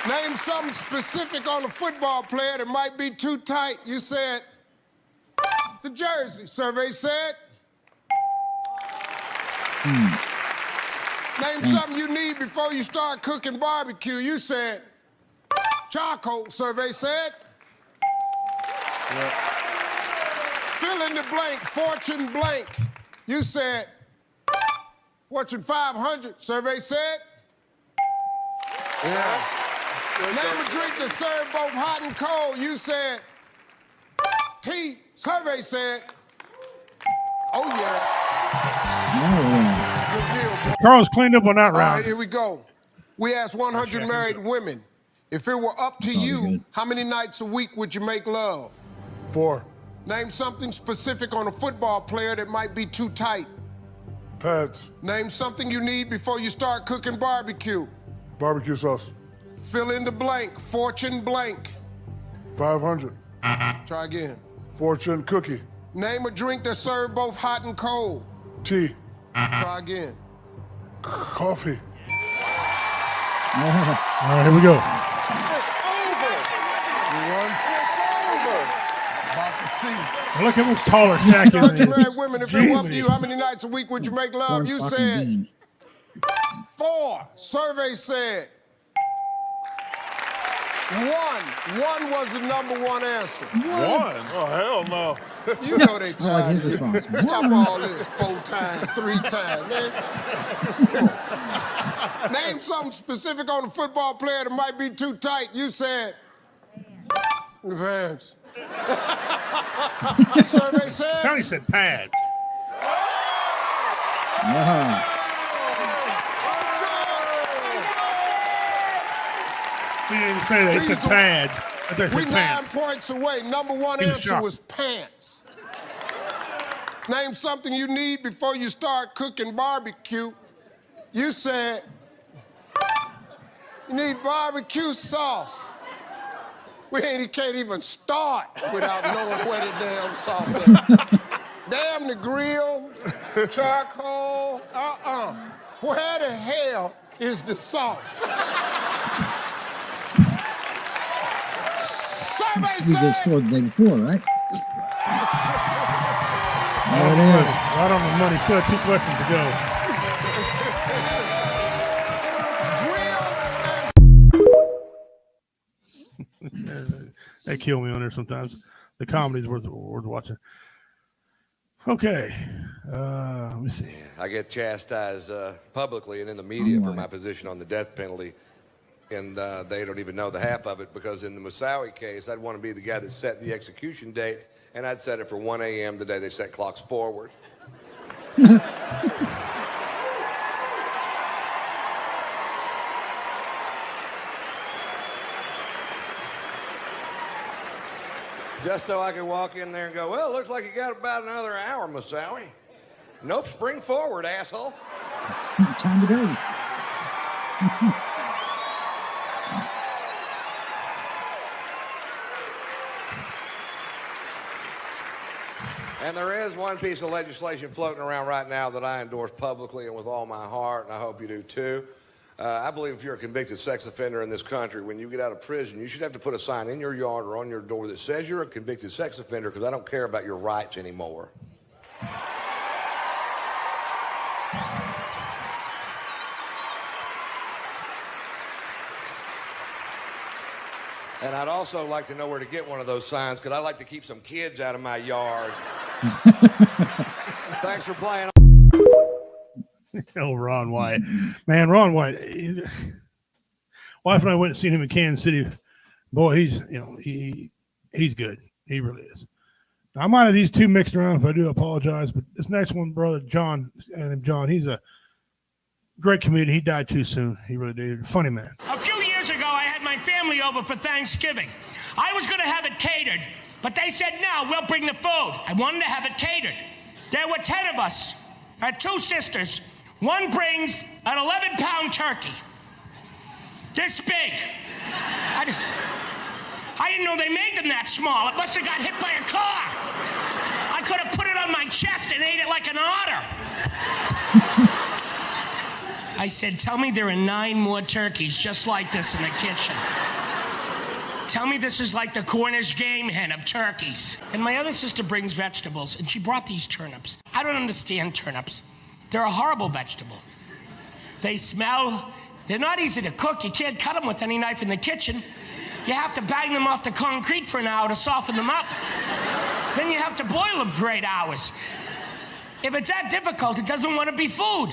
Name something specific on a football player that might be too tight. You said the jersey. Survey said? Name something you need before you start cooking barbecue. You said charcoal. Survey said? Yeah. Fill in the blank, fortune blank. You said fortune 500. Survey said? Yeah. Name a drink that's served both hot and cold. You said tea. Survey said, oh, yeah. Oh, Good deal, bro. Carl's cleaned up on that All right, round. here we go. We asked 100 married women, if it were up to That's all you, good. how many nights a week would you make love? 4. Name something specific on a football player that might be too tight. Pads. Name something you need before you start cooking barbecue. Barbecue sauce. Fill in the blank, fortune blank. 500. Try again. Fortune cookie. Name a drink that's served both hot and cold. Tea. Try again. Coffee. All right, here we go. About to see. Look how much taller Shaq is. 100 than married he women, is. if it were up to Jeez. you, how many nights a week would you make love? You Cornstalk said and bean. 4. Survey said 1. 1 was the number one answer. 1? Oh, hell no. You know they I like tired. his response. Stop all this 4 times, 3 times, man. Come on. Name something specific on a football player that might be too tight. You said the pants. Survey said County said pads. He didn't even say that. He said These are- pads. I thought he we said 9 pants. points away. Number one He was answer shocked. was pants. Name something you need before you start cooking barbecue. You said you need barbecue sauce. Can't even start without knowing where the damn sauce is. Damn the grill, charcoal, Where the hell is the sauce? Survey You just said scored the day before, right? There it is. Right on the money. Still have 2 questions to go. They kill me on there sometimes. The comedy's worth watching. Okay. Let me see. I get chastised publicly and in the media for my position on the death penalty, and they don't even know the half of it, because in the Moussaoui case, I'd want to be the guy that set the execution date, and I'd set it for 1 a.m. the day they set clocks forward. Just so I could walk in there and go, well, looks like you got about another hour, Moussaoui. Nope, spring forward, asshole. Time to go. And there is one piece of legislation floating around right now that I endorse publicly and with all my heart, and I hope you do too. I believe if you're a convicted sex offender in this country, when you get out of prison, you should have to put a sign in your yard or on your door that says you're a convicted sex offender, because I don't care about your rights anymore. And I'd also like to know where to get one of those signs, because I like to keep some kids out of my yard. Thanks for playing. Oh, Ron White. Man, Ron White. Wife and I went and seen him in Kansas City. Boy, he's good. He really is. Now, I might have these two mixed around. If I do, apologize. But this next one, brother John, he's a great comedian. He died too soon. He really did. Funny man. A few years ago, I had my family over for Thanksgiving. I was going to have it catered, but they said, no, we'll bring the food. I wanted to have it catered. There were 10 of us. I had 2 sisters. One brings an 11-pound turkey. This big. I didn't know they made them that small. It must have got hit by a car. I could have put it on my chest and ate it like an otter. I said, tell me there are 9 more turkeys just like this in the kitchen. Tell me this is like the Cornish game hen of turkeys. And my other sister brings vegetables, and she brought these turnips. I don't understand turnips. They're a horrible vegetable. They smell. They're not easy to cook. You can't cut them with any knife in the kitchen. You have to bang them off the concrete for an hour to soften them up. Then you have to boil them for 8 hours. If it's that difficult, it doesn't want to be food.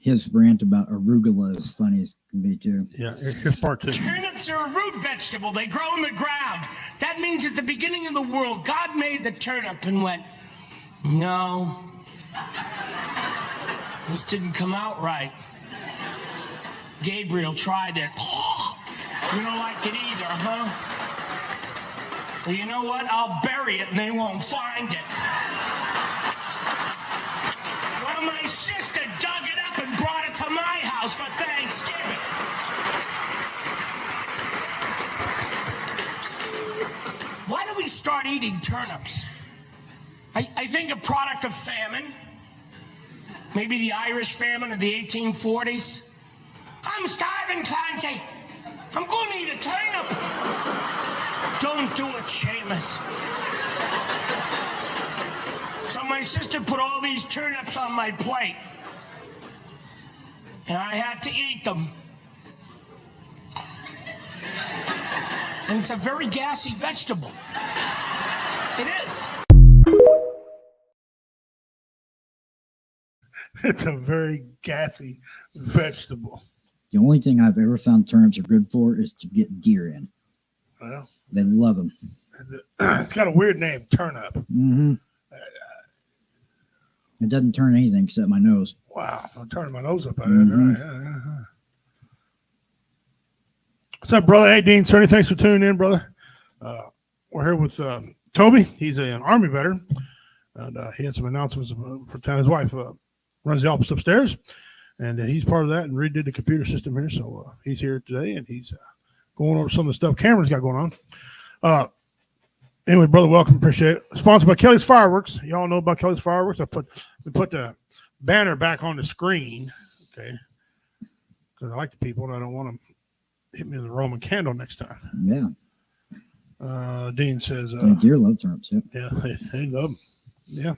his rant about arugula is funny as can be too. Yeah, here's part 2. Turnips are a root vegetable. They grow in the ground. That means at the beginning of the world, God made the turnip and went, no, this didn't come out right. Gabriel tried it. You don't like it either, huh? Well, you know what? I'll bury it and they won't find it. Well, my sister dug it up and brought it to my house for Thanksgiving. Why do we start eating turnips? I think a product of famine. Maybe the Irish famine of the 1840s. I'm starving, Clancy. I'm going to eat a turnip. Don't do it, Seamus. So my sister put all these turnips on my plate. And I had to eat them. And it's a very gassy vegetable. It is. It's a very gassy vegetable. The only thing I've ever found turnips are good for is to get deer in. Well, They love them. it's got a weird name, turnip. Mm-hmm. It doesn't turn anything except my nose. Wow, I'm turning my nose up at Mhm. it. Yeah. What's up, brother? Hey, Dean Cerny, thanks for tuning in, brother. We're here with Toby. He's an Army veteran, and he had some announcements for town. His wife runs the office upstairs, and he's part of that and redid the computer system here. So he's here today, and he's going over some of the stuff Cameron's got going on. Anyway, brother, welcome. Appreciate it. Sponsored by Kelly's Fireworks. Y'all know about Kelly's Fireworks. We put the banner back on the screen, okay, because I like the people, and I don't want them to hit me with a Roman candle next time. Yeah. Dean says, Deer love turnips. Yep. yeah, they love them. Yeah.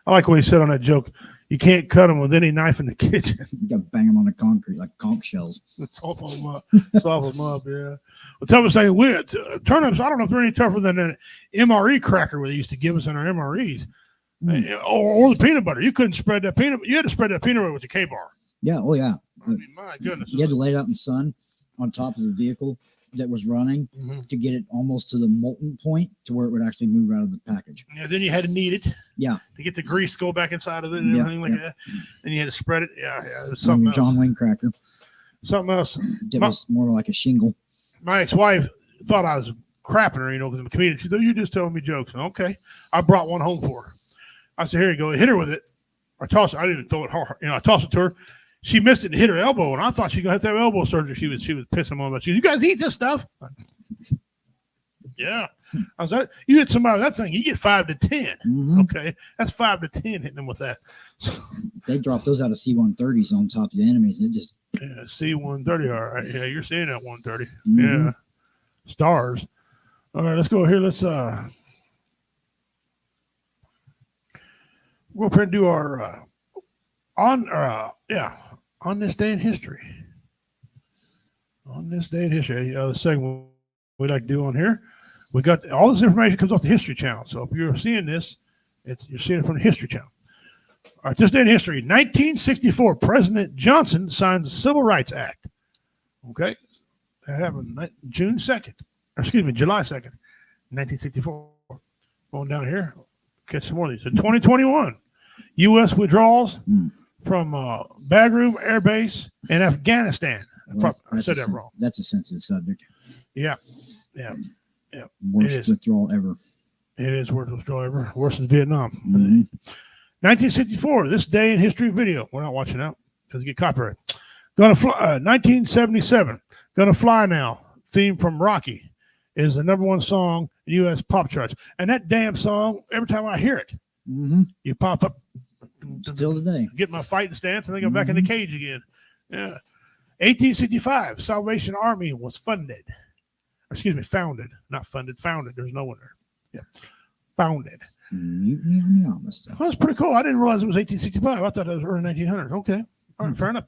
I like what he said on that joke. You can't cut them with any knife in the kitchen. You got to bang them on the concrete like conch shells. Soften them up. Soften them up, yeah. Well, tell me something weird. Turnips, I don't know if they're any tougher than an MRE cracker they used to give us in our MREs. Or the peanut butter. You couldn't spread that peanut. You had to spread that peanut butter with the K-bar. Yeah. Oh, yeah. I mean, my goodness. You had to lay it out in the sun on top of the vehicle that was running to get it almost to the molten point to where it would actually move out of the package. Yeah, then you had to knead it. Yeah. To get the grease to go back inside of it and everything like that. And you had to spread it. Yeah. It was On something your else. John Wayne cracker. Something else. It was more like a shingle. My ex-wife thought I was crapping her, because I'm a comedian. She said, "You're just telling me jokes." And, okay. I brought one home for her. I said, "Here you go." Hit her with it. I tossed it. I didn't even throw it hard. I tossed it to her. She missed it and hit her elbow, and I thought she was going to have to have elbow surgery. She was pissing on about. She was, "You guys eat this stuff?" Yeah. I was like, you hit somebody with that thing, you get 5 to 10. Okay. That's 5 to 10 hitting them with that. So, they dropped those out of C-130s on top of the enemies. It just C-130. All right. Yeah, you're seeing that 130. Yeah. Stars. All right, let's go here. Let's go up here and do our on this day in history. On this day in history. The segment we like to do on here. We got all this information comes off the History Channel. So if you're seeing this, you're seeing it from the History Channel. All right, this day in history, 1964, President Johnson signs the Civil Rights Act. Okay, that happened July 2nd, 1964. Going down here, catch some more of these. In 2021, U.S. withdrawals from Bagram Air Base in Afghanistan. I said that wrong. That's a sensitive subject. Yeah. Worst withdrawal ever. It is worst withdrawal ever. Worse than Vietnam. 1964, this day in history video. We're not watching that because you get copyright. Gonna Fly, 1977, Gonna Fly Now, theme from Rocky, is the #1 song in U.S. pop charts. And that damn song, every time I hear it, you pop up. Still today. Get my fighting stance and then go back in the cage again. Yeah. 1865, Salvation Army was founded. Not funded, founded. There's no one there. Yeah. Founded. Mutiny on the Armistice. Well, that's pretty cool. I didn't realize it was 1865. I thought it was early 1900s. Okay. All right, fair enough.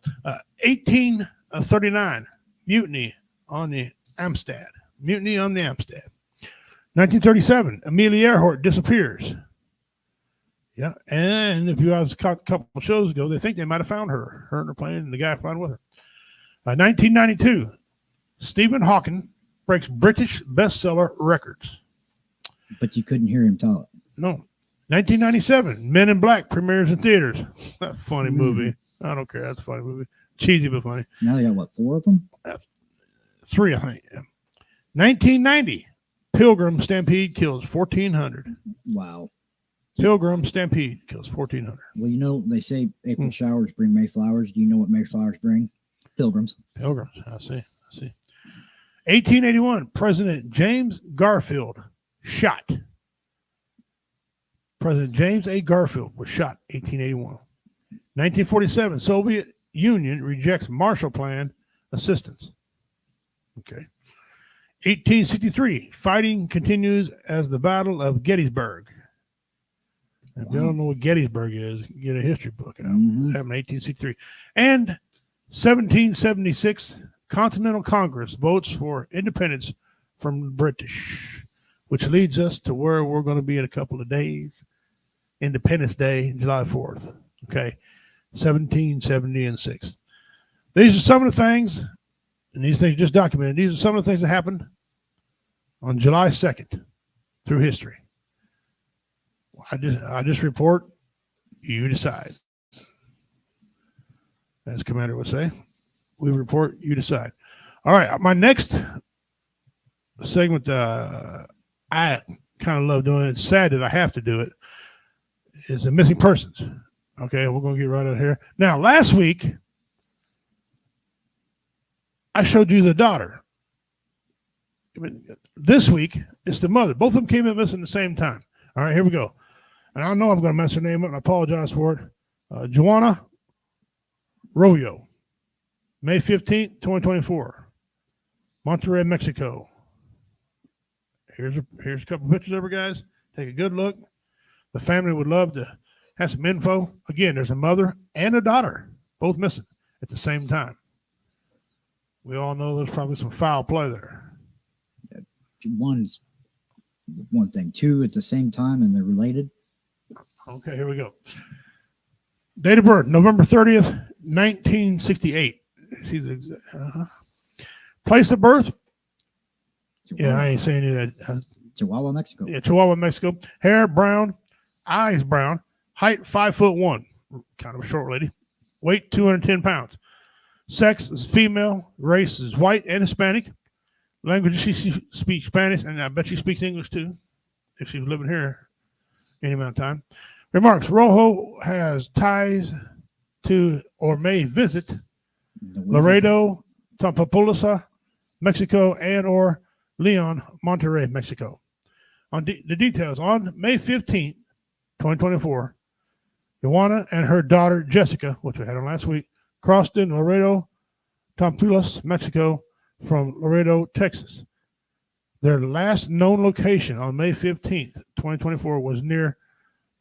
1839, Mutiny on the Amistad. 1937, Amelia Earhart disappears. Yeah, and if you guys caught a couple of shows ago, they think they might have found her and her plane, and the guy flying with her. 1992, Stephen Hawking breaks British bestseller records. But you couldn't hear him talk. No. 1997, Men in Black premieres in theaters. That's a funny movie. I don't care. That's a funny movie. Cheesy but funny. Now they got, what, 4 of them? That's 3, I think. Yeah. 1990, Pilgrim Stampede kills 1,400. Wow. Pilgrim Stampede kills 1,400. Well, you know, they say April showers bring Mayflowers. Do you know what Mayflowers bring? Pilgrims. Pilgrims. I see. 1881, President James Garfield shot. President James A. Garfield was shot 1881. 1947, Soviet Union rejects Marshall Plan assistance. Okay. 1863, fighting continues as the Battle of Gettysburg. If you don't know what Gettysburg is, get a history book out. Happened in 1863. And 1776, Continental Congress votes for independence from the British, which leads us to where we're going to be in a couple of days. Independence Day, July 4th. Okay. 1776. These are some of the things, and these things just documented. These are some of the things that happened on July 2nd through history. I just report, you decide. As Commander would say, we report, you decide. All right, my next segment, I kind of love doing it. It's sad that I have to do it. Is the missing persons. Okay, we're going to get right out here. Now, last week, I showed you the daughter. This week, it's the mother. Both of them came in missing at the same time. All right, here we go. And I know I'm going to mess her name up, and I apologize for it. Joanna Royo, May 15th, 2024, Monterrey, Mexico. Here's a couple pictures of her, guys. Take a good look. The family would love to have some info. Again, there's a mother and a daughter, both missing at the same time. We all know there's probably some foul play there. Yeah, one's one thing. 2 at the same time, and they're related. Okay, here we go. Date of birth, November 30th, 1968. Place of birth? Chihuahua. Yeah, I ain't saying any of that. Chihuahua, Mexico. Yeah, Chihuahua, Mexico. Hair brown, eyes brown, height 5'1", kind of a short lady. Weight 210 pounds. Sex is female. Race is white and Hispanic. Language, she speaks Spanish, and I bet she speaks English too, if she was living here any amount of time. Remarks: Rojo has ties to or may visit Laredo, Tamaulipas, Mexico, and or Leon, Monterrey, Mexico. On the details, on May 15th, 2024, Joanna and her daughter Jessica, which we had on last week, crossed in Laredo, Tamaulipas, Mexico, from Laredo, Texas. Their last known location on May 15th, 2024, was near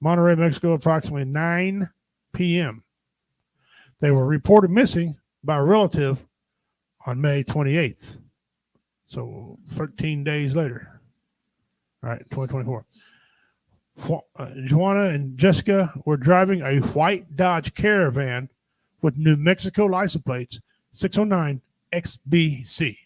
Monterrey, Mexico, approximately 9 p.m. They were reported missing by a relative on May 28th. So 13 days later. All right, 2024. Joanna and Jessica were driving a white Dodge Caravan with New Mexico license plates 609 XBC.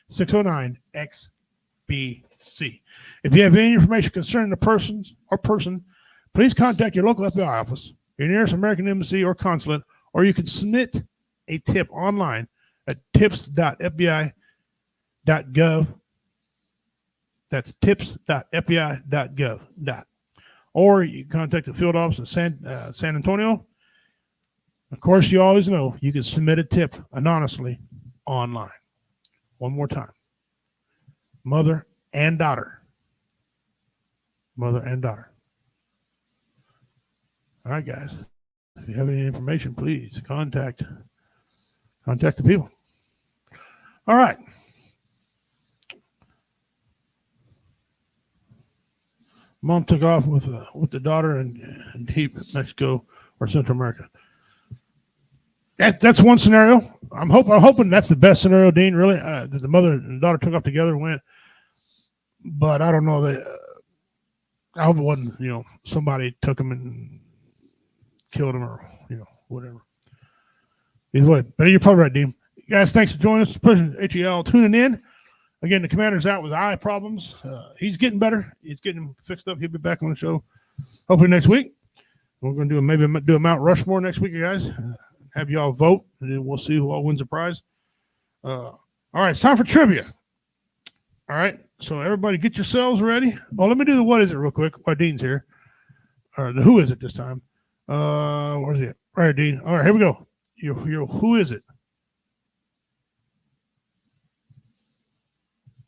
609 XBC. If you have any information concerning the person, please contact your local FBI office, your nearest American embassy or consulate, or you can submit a tip online at tips.fbi.gov. That's tips.fbi.gov. Or you can contact the field office in San Antonio. Of course, you always know you can submit a tip anonymously online. One more time. Mother and daughter. Mother and daughter. All right, guys. If you have any information, please contact the people. All right. Mom took off with the daughter and deep Mexico or Central America. That's one scenario. I'm hoping that's the best scenario, Dean. Really, that the mother and daughter took off together and went. But I don't know that I hope it wasn't, somebody took him and killed him or, whatever. Either way. But you're probably right, Dean. Guys, thanks for joining us. President HEL tuning in. Again, the commander's out with eye problems. He's getting better. He's getting fixed up. He'll be back on the show hopefully next week. We're going to do a Mount Rushmore next week, you guys. Have you all vote, and then we'll see who all wins the prize. All right, it's time for trivia. All right, so everybody get yourselves ready. Well, let me do the what is it real quick while Dean's here. Or the who is it this time. Where's it? All right, Dean. All right, here we go. Your who is it?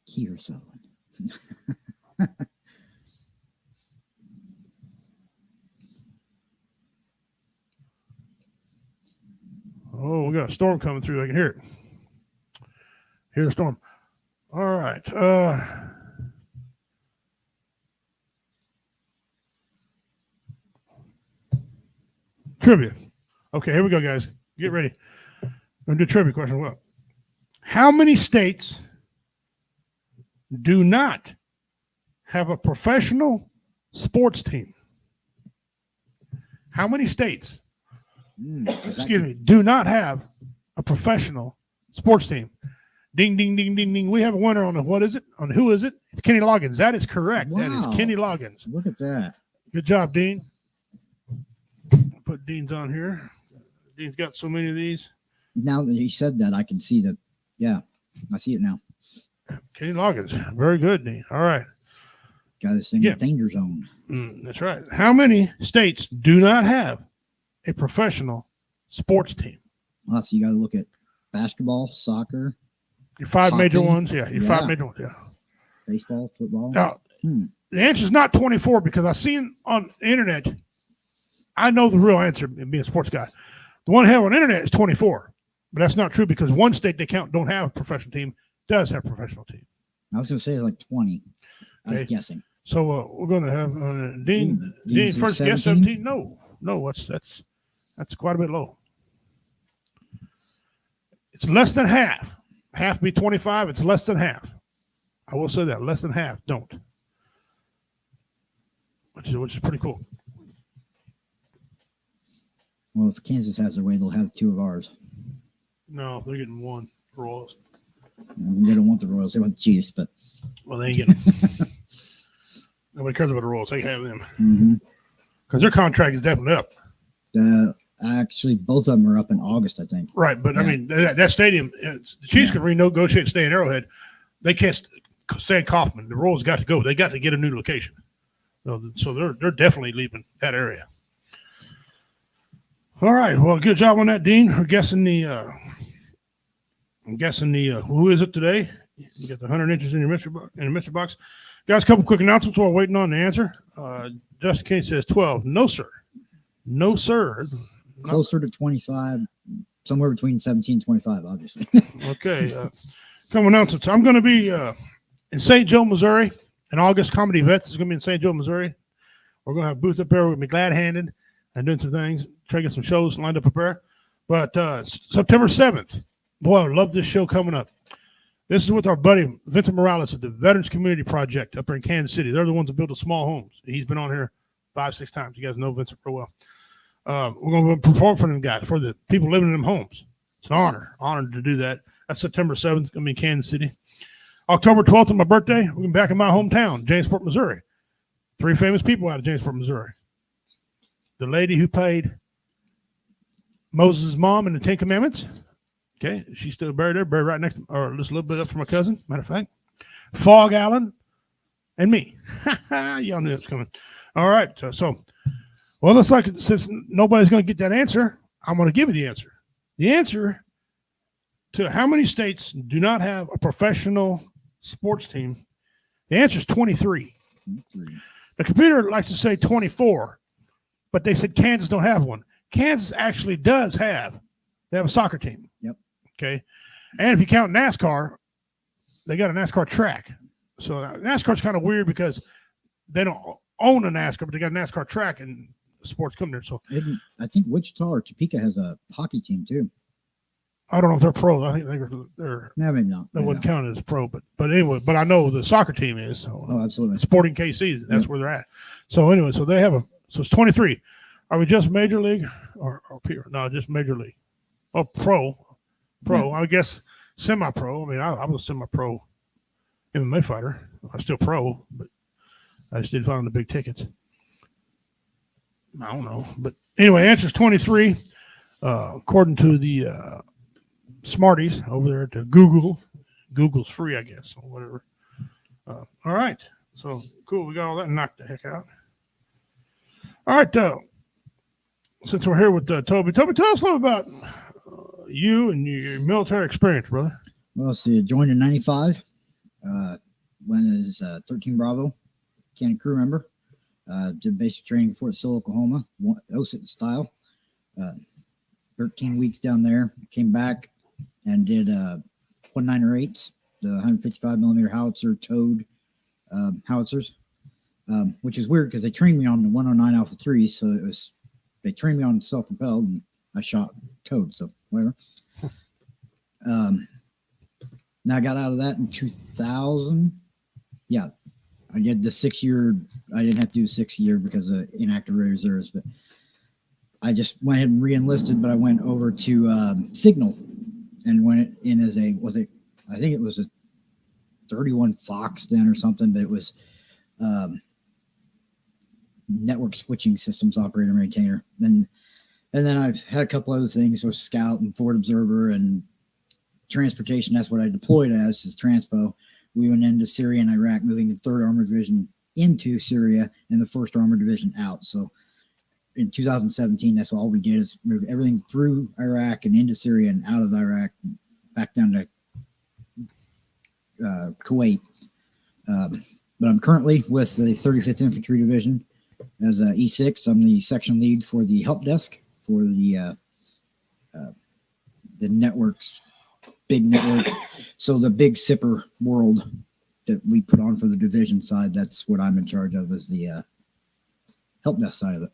Kiefer Sutherland. Oh, we got a storm coming through. I can hear it. Hear the storm. All right. Trivia. Okay, here we go, guys. Get ready. I'm going to do a trivia question. Well, how many states do not have a professional sports team? How many states, do not have a professional sports team? Ding, ding, ding, ding, ding. We have a winner on the what is it? On the who is it? It's Kenny Loggins. That is correct. Wow. That is Kenny Loggins. Look at that. Good job, Dean. Put Dean's on here. Dean's got so many of these. Now that he said that, I can see I see it now. Kenny Loggins. Very good, Dean. All right. Got this in the danger zone. That's right. How many states do not have a professional sports team? Well, so you got to look at basketball, soccer. Your five hockey, major ones. Yeah, your five major ones. Yeah. Baseball, football. Now, the answer is not 24 because I've seen on the internet. I know the real answer, being a sports guy. The one I have on the internet is 24, but that's not true because one state they don't have a professional team does have a professional team. I was going to say like 20. I was guessing. So we're going to have Dean. Dean's First guess 17. No, that's quite a bit low. It's less than half. Half be 25. It's less than half. I will say that less than half don't, which is pretty cool. Well, if Kansas has their way, they'll have two of ours. No, they're getting one. Royals. They don't want the Royals. They want the Chiefs, but they ain't getting them. Nobody cares about the Royals. They have them because their contract is definitely up. Actually, both of them are up in August, I think. Right, but I mean that stadium. The Chiefs can renegotiate and stay in Arrowhead. They can't stay in Kaufman. The Royals got to go. They got to get a new location. So they're definitely leaving that area. All right. Well, good job on that, Dean. We're guessing the. Who is it today? You got the 100 inches in your mystery box. Guys, a couple quick announcements while we're waiting on the answer. Justin Kane says 12. No, sir. No, sir. Closer to 25, somewhere between 17 and 25, obviously. Okay. Couple announcements. I'm going to be in St. Joe, Missouri. In August, Comedy Vets is going to be in St. Joe, Missouri. We're going to have a booth up there with me glad-handed and doing some things. Try to get some shows lined up there. But September 7th, boy, I love this show coming up. This is with our buddy Vincent Morales at the Veterans Community Project up there in Kansas City. They're the ones that build the small homes. He's been on here 5-6 times. You guys know Vincent real well. We're going to perform for them guys, for the people living in them homes. It's an honor to do that. That's September 7th. It's going to be in Kansas City. October 12th on my birthday, we're back in my hometown, Jamesport, Missouri. 3 famous people out of Jamesport, Missouri. The lady who played Moses' mom in the 10 Commandments. Okay, she's still buried there, buried right next to, or just a little bit up from my cousin, matter of fact. Fog Allen and me. Y'all knew it was coming. All right, well, looks like since nobody's going to get that answer, I'm going to give you the answer. The answer to how many states do not have a professional sports team, the answer is 23. The computer likes to say 24, but they said Kansas don't have one. Kansas actually does have. They have a soccer team. Yep. Okay. And if you count NASCAR, they got a NASCAR track. So NASCAR's kind of weird because they don't own a NASCAR, but they got a NASCAR track and sports come there. So I think Wichita or Topeka has a hockey team too. I don't know if they're pro. I think they're No, maybe not. they Maybe wouldn't not. count as pro, but anyway, but I know the soccer team is. So, Oh, absolutely. Sporting KC, that's where they're at. So anyway, so they have so it's 23. Are we just major league or no, just major league? Oh, pro. I guess semi-pro. I mean, I was a semi-pro MMA fighter. I'm still pro, but I just didn't find the big tickets. I don't know, but anyway, answer's 23. According to the Smarties over there at Google. Google's free, I guess, or whatever. All right. So, cool. We got all that knocked the heck out. All right. Since we're here with Toby. Toby, tell us a little about you and your military experience, brother. Well, let's see. I joined in 95. Went as 13 Bravo, cannon crew member. Did basic training in Fort Sill, Oklahoma, OSIT style. 13 weeks down there. Came back and did 198s, the 155 millimeter howitzer towed howitzers, which is weird because they trained me on the 109 Alpha 3s. So they trained me on self-propelled and I shot towed. So whatever. Now I got out of that in 2000. Yeah, I did the 6 year. I didn't have to do 6 year because of inactive reserves, but I just went ahead and re-enlisted. But I went over to Signal and went in as I think it was a 31 Fox then or something, but it was network switching systems operator maintainer. And then I've had a couple other things with Scout and Forward Observer and transportation. That's what I deployed as is transpo. We went into Syria and Iraq, moving the 3rd Armored Division into Syria and the 1st Armored Division out. So in 2017, that's all we did is move everything through Iraq and into Syria and out of Iraq, back down to Kuwait. But I'm currently with the 35th Infantry Division as a E6. I'm the section lead for the help desk for the networks, big network. So the big SIPR world that we put on for the division side, that's what I'm in charge of, is the help desk side of it.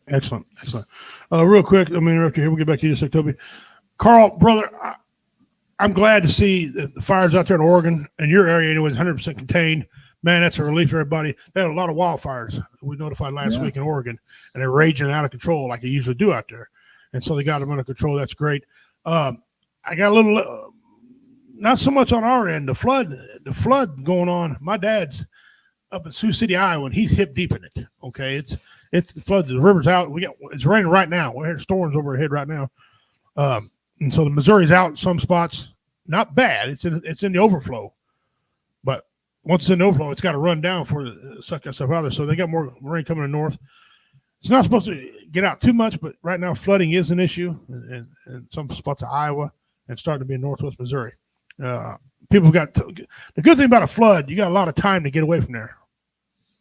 Excellent. Real quick, let me interrupt you here. We'll get back to you in a sec, Toby. Carl, brother, I'm glad to see the fires out there in Oregon and your area anyway is 100% contained. Man, that's a relief for everybody. They had a lot of wildfires we notified last week in Oregon, and they're raging out of control like they usually do out there. And so they got them under control. That's great. I got a little, not so much on our end. The flood going on. My dad's up in Sioux City, Iowa, and he's hip deep in it. Okay, it's the floods. The river's out. It's raining right now. We're having storms overhead right now, and so the Missouri's out in some spots. Not bad. It's in the overflow, but once it's in the overflow, it's got to run down for to suck that stuff out of there. So they got more rain coming in the north. It's not supposed to get out too much, but right now flooding is an issue in some spots of Iowa and starting to be in northwest Missouri. People got the good thing about a flood, you got a lot of time to get away from there.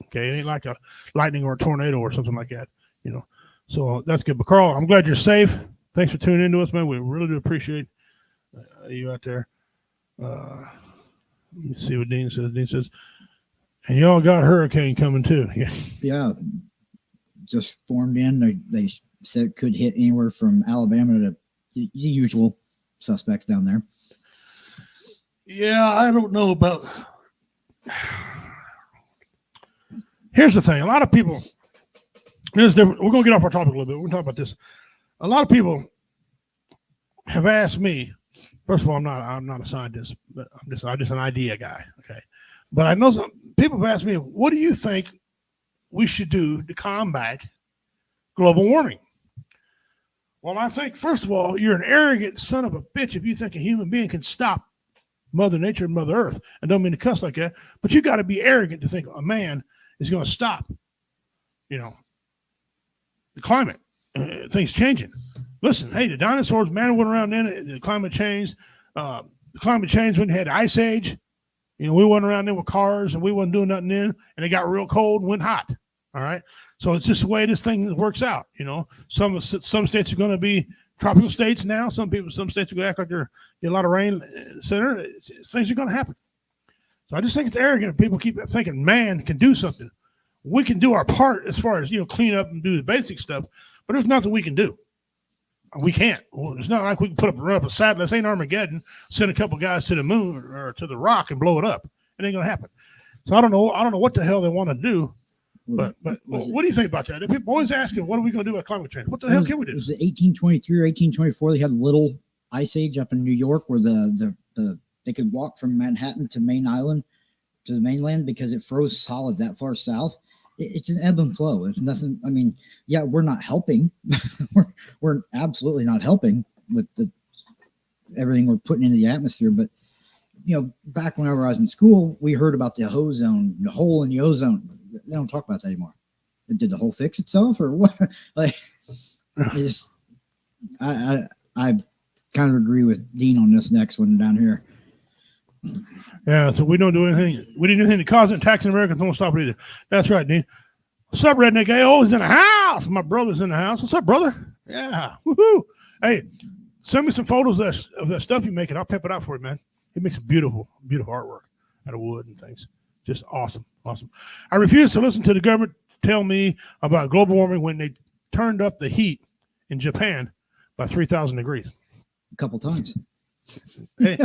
Okay, it ain't like a lightning or a tornado or something like that, So that's good. But Carl, I'm glad you're safe. Thanks for tuning in to us, man. We really do appreciate you out there. Let me see what Dean says. Dean says, and y'all got hurricane coming too. Yeah, just formed in. They said it could hit anywhere from Alabama to the usual suspects down there. Yeah, I don't know about. Here's the thing: a lot of people. We're going to get off our topic a little bit. We're going to talk about this. A lot of people have asked me. First of all, I'm not a scientist, but I'm just an idea guy. Okay, but I know some people have asked me, what do you think we should do to combat global warming? Well, I think first of all, you're an arrogant son of a bitch if you think a human being can stop Mother Nature and Mother Earth. I don't mean to cuss like that, but you got to be arrogant to think a man is going to stop, the climate. Things changing. Listen, hey, the dinosaurs, man, went around then. The climate changed. The climate changed when they had ice age. We went around then with cars, and we wasn't doing nothing then, and it got real cold and went hot. All right, so it's just the way this thing works out. Some states are going to be tropical states now. Some states are going to act like they're getting a lot of rain. Center things are going to happen. So I just think it's arrogant if people keep thinking man can do something. We can do our part as far as clean up and do the basic stuff, but there's nothing we can do. We can't. Well, it's not like we can run up a satellite. This ain't Armageddon. Send a couple guys to the moon or to the rock and blow it up. It ain't gonna happen. So I don't know what the hell they want to do. But what do you think about that? People always asking, what are we going to do about climate change? What the hell can we do? Was it 1823 or 1824? They had a little ice age up in New York where they could walk from Manhattan to Main Island to the mainland because it froze solid that far south. It's an ebb and flow. It's nothing. I mean, yeah, we're not helping. we're absolutely not helping with everything we're putting into the atmosphere. But back whenever I was in school, we heard about the ozone, the hole in the ozone. They don't talk about that anymore. Did the hole fix itself or what? Like, I kind of agree with Dean on this next one down here. Yeah, so we don't do anything. We didn't do anything to cause it. Taxing Americans don't stop it either. That's right, Dean. What's up, redneck? Hey, he's in the house. My brother's in the house. What's up, brother? Yeah. Woohoo. Hey, send me some photos of that stuff you make, and I'll pimp it out for you, man. He makes beautiful, beautiful artwork out of wood and things. Just awesome. Awesome. I refuse to listen to the government tell me about global warming when they turned up the heat in Japan by 3,000 degrees. A couple times. Hey,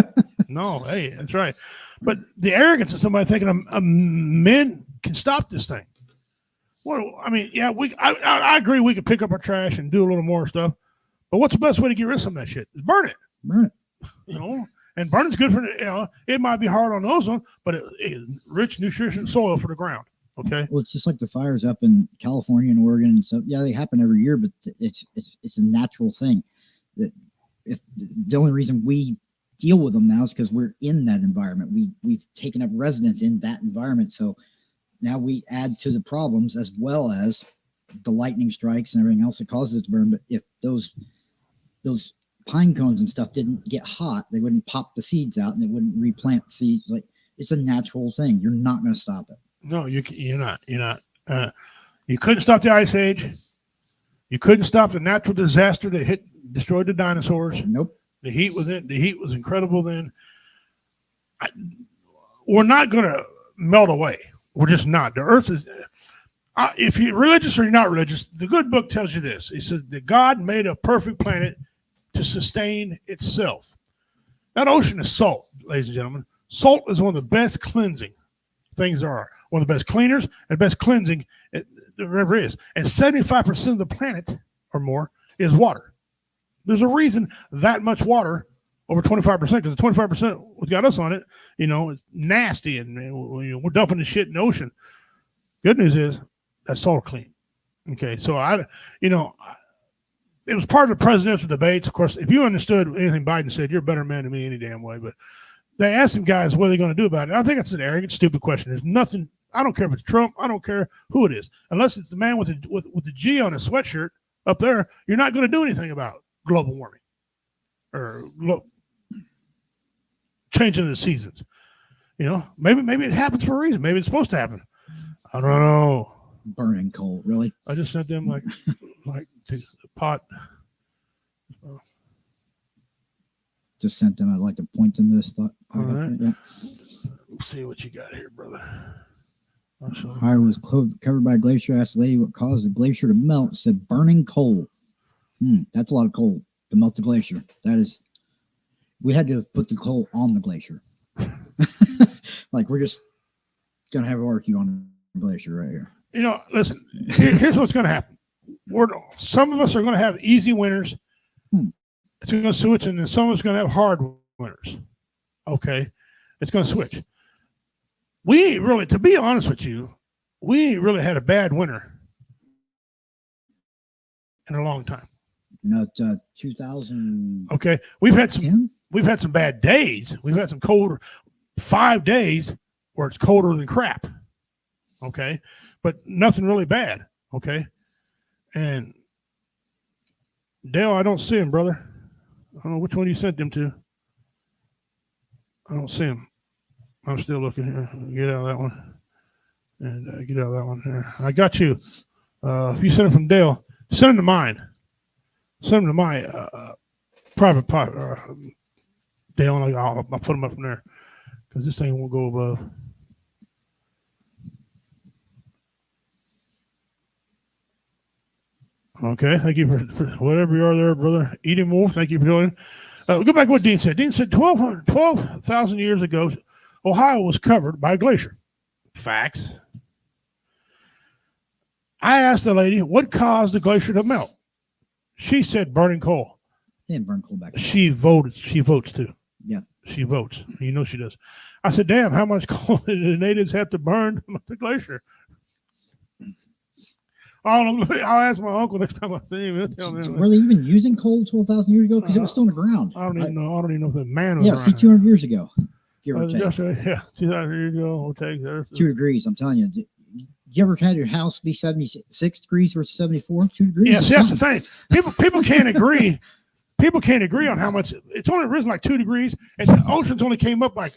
no, hey, that's right. But the arrogance of somebody thinking men can stop this thing. Well, I mean, yeah, I agree we could pick up our trash and do a little more stuff. But what's the best way to get rid of some of that shit? Is burn it. Burn it. And burning's good for it might be hard on ozone, but it's rich, nutritious soil for the ground. Okay. Well, it's just like the fires up in California and Oregon and stuff. Yeah, they happen every year, but it's a natural thing. That if the only reason we deal with them now is because we're in that environment. We've taken up residence in that environment, so now we add to the problems as well as the lightning strikes and everything else that causes it to burn. But if those pine cones and stuff didn't get hot, they wouldn't pop the seeds out and they wouldn't replant seeds. Like, it's a natural thing. You're not going to stop it. No, you're not. You couldn't stop the ice age. You couldn't stop the natural disaster that destroyed the dinosaurs. Nope. The heat was incredible then. We're not going to melt away. We're just not. The earth is, if you're religious or you're not religious, the good book tells you this. It says that God made a perfect planet to sustain itself. That ocean is salt, ladies and gentlemen. Salt is one of the best cleansing things there are. One of the best cleaners and best cleansing there ever is. And 75% of the planet or more is water. There's a reason that much water, over 25%, because the 25% what's got us on it, it's nasty and we're dumping the shit in the ocean. Good news is that's salt clean. Okay, so it was part of the presidential debates. Of course, if you understood anything Biden said, you're a better man than me any damn way. But they asked them guys what are they going to do about it. And I think it's an arrogant, stupid question. There's nothing. I don't care if it's Trump. I don't care who it is. Unless it's the man with the G on his sweatshirt up there, you're not going to do anything about global warming or changing of the seasons. Maybe it happens for a reason. Maybe it's supposed to happen. I don't know. Burning coal, really? I just sent them like the pot. Just sent them. I'd like to point them to this thought. All right. Yeah. Let's see what you got here, brother. Ohio was covered by a glacier. Asked the lady what caused the glacier to melt. Said burning coal. That's a lot of coal to melt the glacier. We had to put the coal on the glacier. Like, we're just gonna have a barbecue on the glacier right here. Listen. Here's what's gonna happen. Some of us are gonna have easy winters. It's gonna switch, and then some of us are gonna have hard winters. Okay, it's gonna switch. We ain't really, to be honest with you, we ain't really had a bad winter in a long time. Not 2000. Okay, we've had some bad days. We've had some colder 5 days where it's colder than crap. Okay, but nothing really bad. Okay, and Dale, I don't see him, brother. I don't know which one you sent them to. I don't see him. I'm still looking here. Get out of that one. And get out of that one there. I got you. If you send them from Dale, send them to mine. Send them to my private pot. Dale, and I'll put them up from there. Because this thing won't go above. Okay, thank you for whatever you are there, brother. Eating Wolf, thank you for joining. Go back to what Dean said. Dean said 12,000 years ago, Ohio was covered by a glacier. Facts. I asked the lady what caused the glacier to melt. She said burning coal. They didn't burn coal back then. She voted. She votes too. Yeah. She votes. You know she does. I said, damn, how much coal did the natives have to burn the glacier? I'll ask my uncle next time I see him. Were they even using coal 12,000 years ago? Because it was still in the ground. I don't even know if the man was Yeah, around. see, 200 years ago. Give or take. Yeah, 200 years ago. We'll take there. 2 degrees, I'm telling you. You ever had your house be 76 degrees versus 74? 2 degrees? Yes, that's the thing. People can't agree. People can't agree on how much. It's only risen like 2 degrees, and the oceans only came up like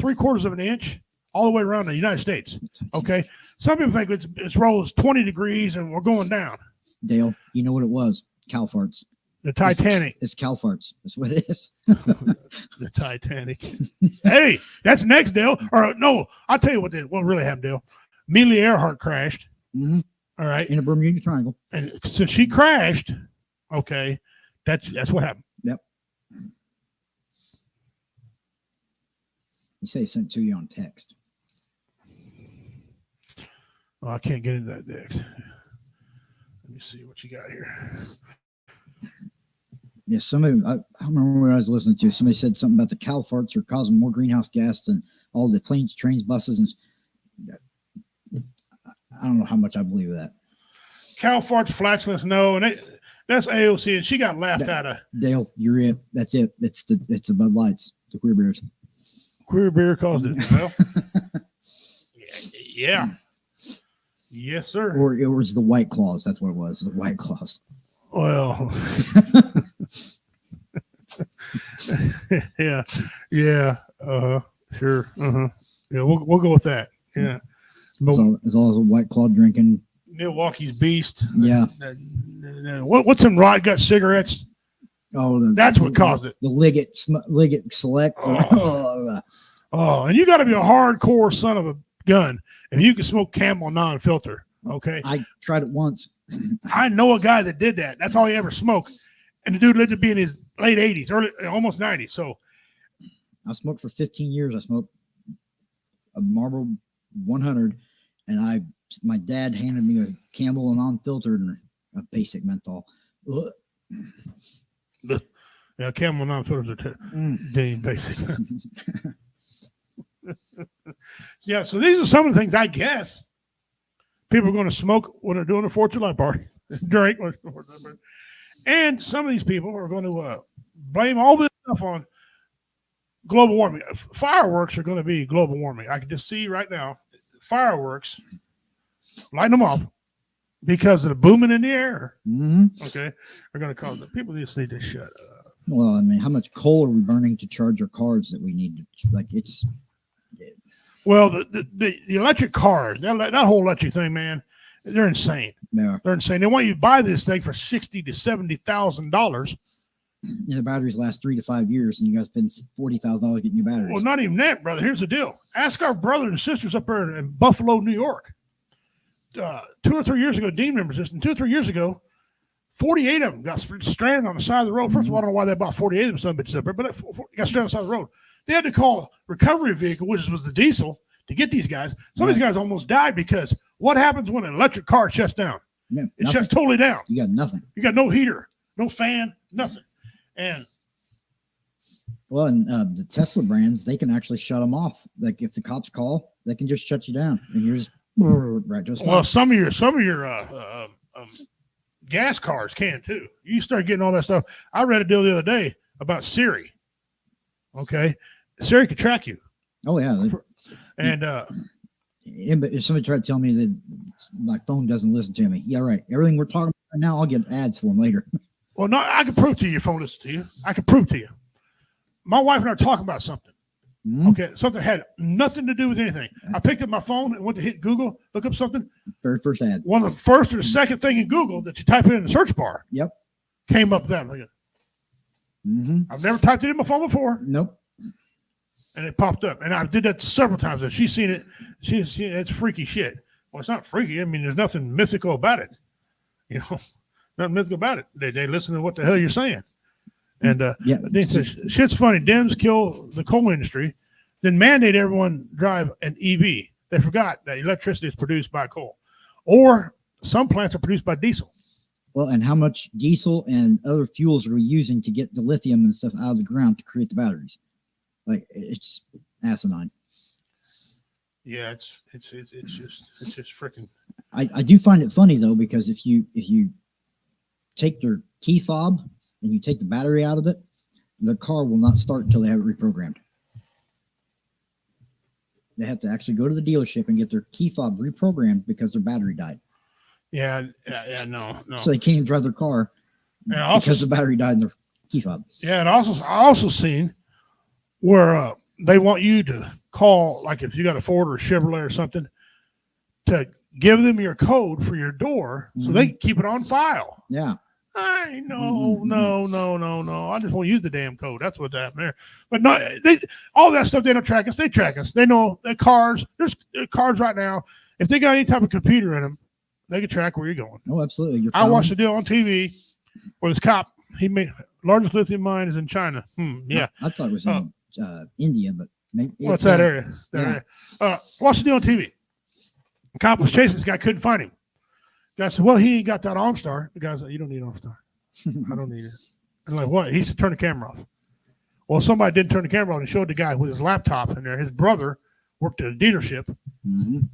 3/4 of an inch all the way around the United States. Okay, some people think it's rose 20 degrees and we're going down. Dale, you know what it was? Cow farts. The Titanic. It's cow farts. That's what it is. The Titanic. Hey, that's next, Dale. Or no, I'll tell you what really happened, Dale. Amelia Earhart crashed. Mm-hmm. All right, In a Bermuda Triangle. and since she crashed, okay, that's what happened. Yep. You say sent to you on text. Oh, I can't get into that next. Let me see what you got here. Yeah, somebody, I remember what I was listening to. Somebody said something about the cow farts are causing more greenhouse gas than all the planes, trains, buses, and I don't know how much I believe of that. Cow farts, flatulence, no, and that's AOC, and she got laughed out of. Dale, you're it. That's it. It's the Bud Lights, the queer beers. Queer beer caused it. Well, yeah. Yes, sir. Or it was the White Claws. That's what it was. The White Claws. Well, yeah, sure, yeah, we'll go with that. Yeah, It's all the White Claw drinking. Milwaukee's Beast. Yeah. What's some rod gut cigarettes? Oh, that's what caused it. The Liggett Select. Oh, and you got to be a hardcore son of a gun if you can smoke Camel non-filter. Okay, I tried it once. I know a guy that did that. That's all he ever smoked, and the dude lived to be in his late 80s, almost 90s. So I smoked for 15 years. I smoked a Marlboro 100, and my dad handed me a Camel non-filtered and a basic menthol. Ugh. Yeah, Camel non-filters are dang basic. Yeah, so these are some of the things I guess people are going to smoke when they're doing a 4th of July party, drink, and some of these people are going to blame all this stuff on global warming. Fireworks are going to be global warming. I can just see right now, fireworks, lighting them up because of the booming in the air. Mm-hmm. Okay, are going to cause people just need to shut up. Well, I mean, how much coal are we burning to charge our cars that we need to it's? Well, the electric cars, that whole electric thing, man, they're insane. They're insane. They want you to buy this thing for $60,000 to $70,000. And the batteries last 3 to 5 years, and you guys spend $40,000 getting new batteries. Well, not even that, brother. Here's the deal. Ask our brothers and sisters up there in Buffalo, New York. 2 or 3 years ago, Dean remembers this. And 2 or 3 years ago, 48 of them got stranded on the side of the road. First of all, I don't know why they bought 48 of them, some bitches up there, but it got stranded on the side of the road. They had to call a recovery vehicle, which was the diesel, to get these guys. Some of these guys almost died because what happens when an electric car shuts down? Yeah, it shuts totally down. You got nothing. You got no heater, no fan, nothing. And the Tesla brands, they can actually shut them off. Like if the cops call, they can just shut you down, and you're just right. Just well, some of your gas cars can too. You start getting all that stuff. I read a deal the other day about Siri. Okay, Siri can track you. Oh yeah, and but if somebody tried to tell me that my phone doesn't listen to me, yeah, right. Everything we're talking about right now, I'll get ads for them later. Well, no, I can prove to you your phone listens to you. I can prove to you. My wife and I are talking about something. Mm-hmm. Okay, something had nothing to do with anything. I picked up my phone and went to hit Google, look up something. Very first ad. One of the first or the second thing in Google that you type in the search bar. Yep. Came up then. Mm-hmm. I've never typed it in my phone before. Nope. And it popped up, and I did that several times. And she's seen it. It's freaky shit. Well, it's not freaky. I mean, there's nothing mythical about it. You know, Nothing mythical about it. They listen to what the hell you're saying. And Yeah. they said, shit's funny. Dems kill the coal industry, then mandate everyone drive an EV. They forgot that electricity is produced by coal, or some plants are produced by diesel. Well, and how much diesel and other fuels are we using to get the lithium and stuff out of the ground to create the batteries? Like, it's asinine. Yeah, it's just freaking. I do find it funny though, because if you take their key fob and you take the battery out of it, the car will not start until they have it reprogrammed. They have to actually go to the dealership and get their key fob reprogrammed because their battery died. Yeah, no. So they can't even drive their car because the battery died in their key fob. Yeah, and I also seen where they want you to call, like if you got a Ford or a Chevrolet or something, to give them your code for your door so they can keep it on file. Yeah. No. I just want to use the damn code. That's what's happening there. But no, all that stuff, they don't track us. They track us. They know the cars. There's cars right now. If they got any type of computer in them, they can track where you're going. Oh, absolutely. I watched a deal on TV where this cop, he made largest lithium mine is in China. Yeah. I thought it was in India, but maybe what's that area? Watched the deal on TV. The cop was chasing this guy, couldn't find him. The guy said, well, he ain't got that OnStar. The guy said, you don't need OnStar. I don't need it. And like, what? He said, turn the camera off. Well, somebody didn't turn the camera on and showed the guy with his laptop in there. His brother worked at a dealership and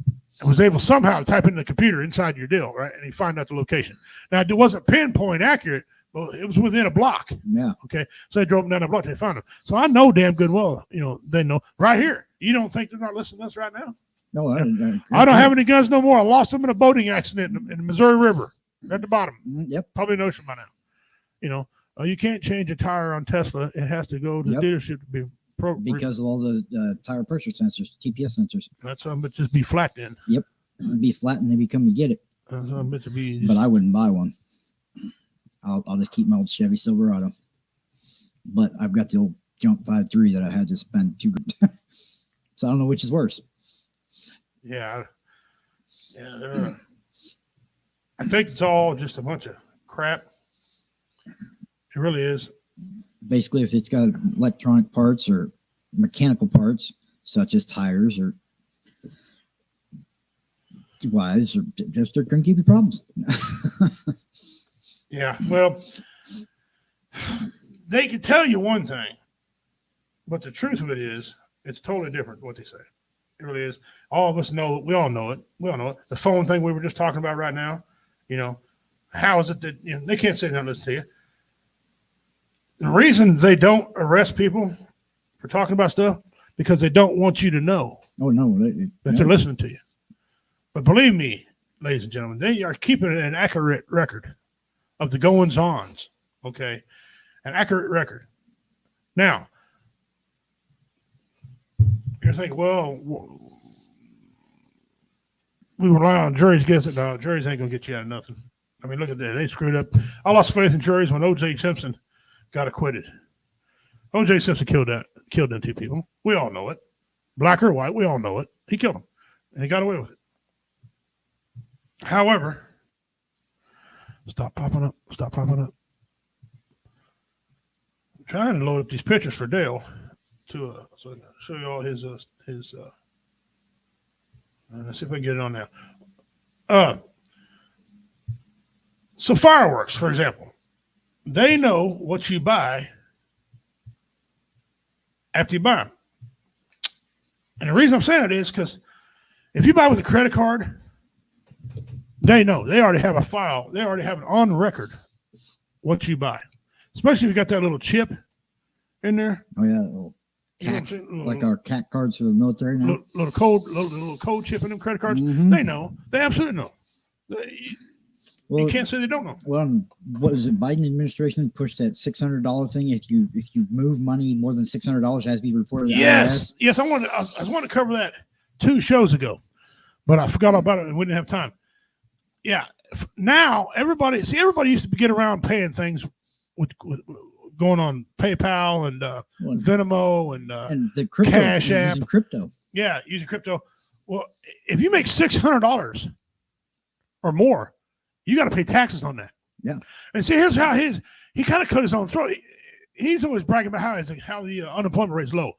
was able somehow to type in the computer inside your deal, right? And he found out the location. Now, it wasn't pinpoint accurate, but it was within a block. Yeah. Okay. So they drove him down the block and they found him. So I know damn good well, they know right here. You don't think they're not listening to us right now? No, I don't have any guns no more. I lost them in a boating accident in the Missouri River at the bottom. Yep. Probably an ocean by now. You can't change a tire on Tesla. It has to go to the dealership to be because of all the tire pressure sensors, TPS sensors. That's something but just be flat then. Yep. It'd be flat and they come to get it. That's something to be just... But I wouldn't buy one. I'll just keep my old Chevy Silverado. But I've got the old junk 5.3 that I had to spend $2,000. So I don't know which is worse. Yeah. I think it's all just a bunch of crap. It really is. Basically, if it's got electronic parts or mechanical parts, such as tires or wires, or just they're going to give you problems. Yeah. Well, they can tell you one thing, but the truth of it is, it's totally different what they say. It really is. All of us know. We all know it. The phone thing we were just talking about right now. How is it that they can't say nothing to you? The reason they don't arrest people for talking about stuff because they don't want you to know. Oh no, that they're listening to you. But believe me, ladies and gentlemen, they are keeping an accurate record of the goings-ons. Okay, an accurate record. Now, you're thinking, well, we rely on juries. Guess it. No, juries ain't gonna get you out of nothing. I mean, look at that. They screwed up. I lost faith in juries when O.J. Simpson got acquitted. O.J. Simpson killed them two people. We all know it. Black or white, we all know it. He killed them, and he got away with it. However, stop popping up. I'm trying to load up these pictures for Dale to so I can show you all his let's see if I can get it on now. So fireworks, for example, they know what you buy after you buy them. And the reason I'm saying it is because if you buy with a credit card, they know. They already have a file. They already have it on record what you buy. Especially if you got that little chip in there. Oh, yeah. Little CAC, like our CAC cards for the military now. Little code chip in them credit cards. Mm-hmm. They know. They absolutely know. You can't say they don't know. Well, what is it? Biden administration pushed that $600 thing. If you move money more than $600, it has to be reported. Yes. I wanted to cover that 2 shows ago, but I forgot about it and we didn't have time. Yeah. Now everybody used to get around paying things with going on PayPal and Venmo and the crypto, Cash App. Using crypto. Yeah, using crypto. Well, if you make $600 or more, you got to pay taxes on that. Yeah. And see, here's how he kind of cut his own throat. He's always bragging about how the unemployment rate is low.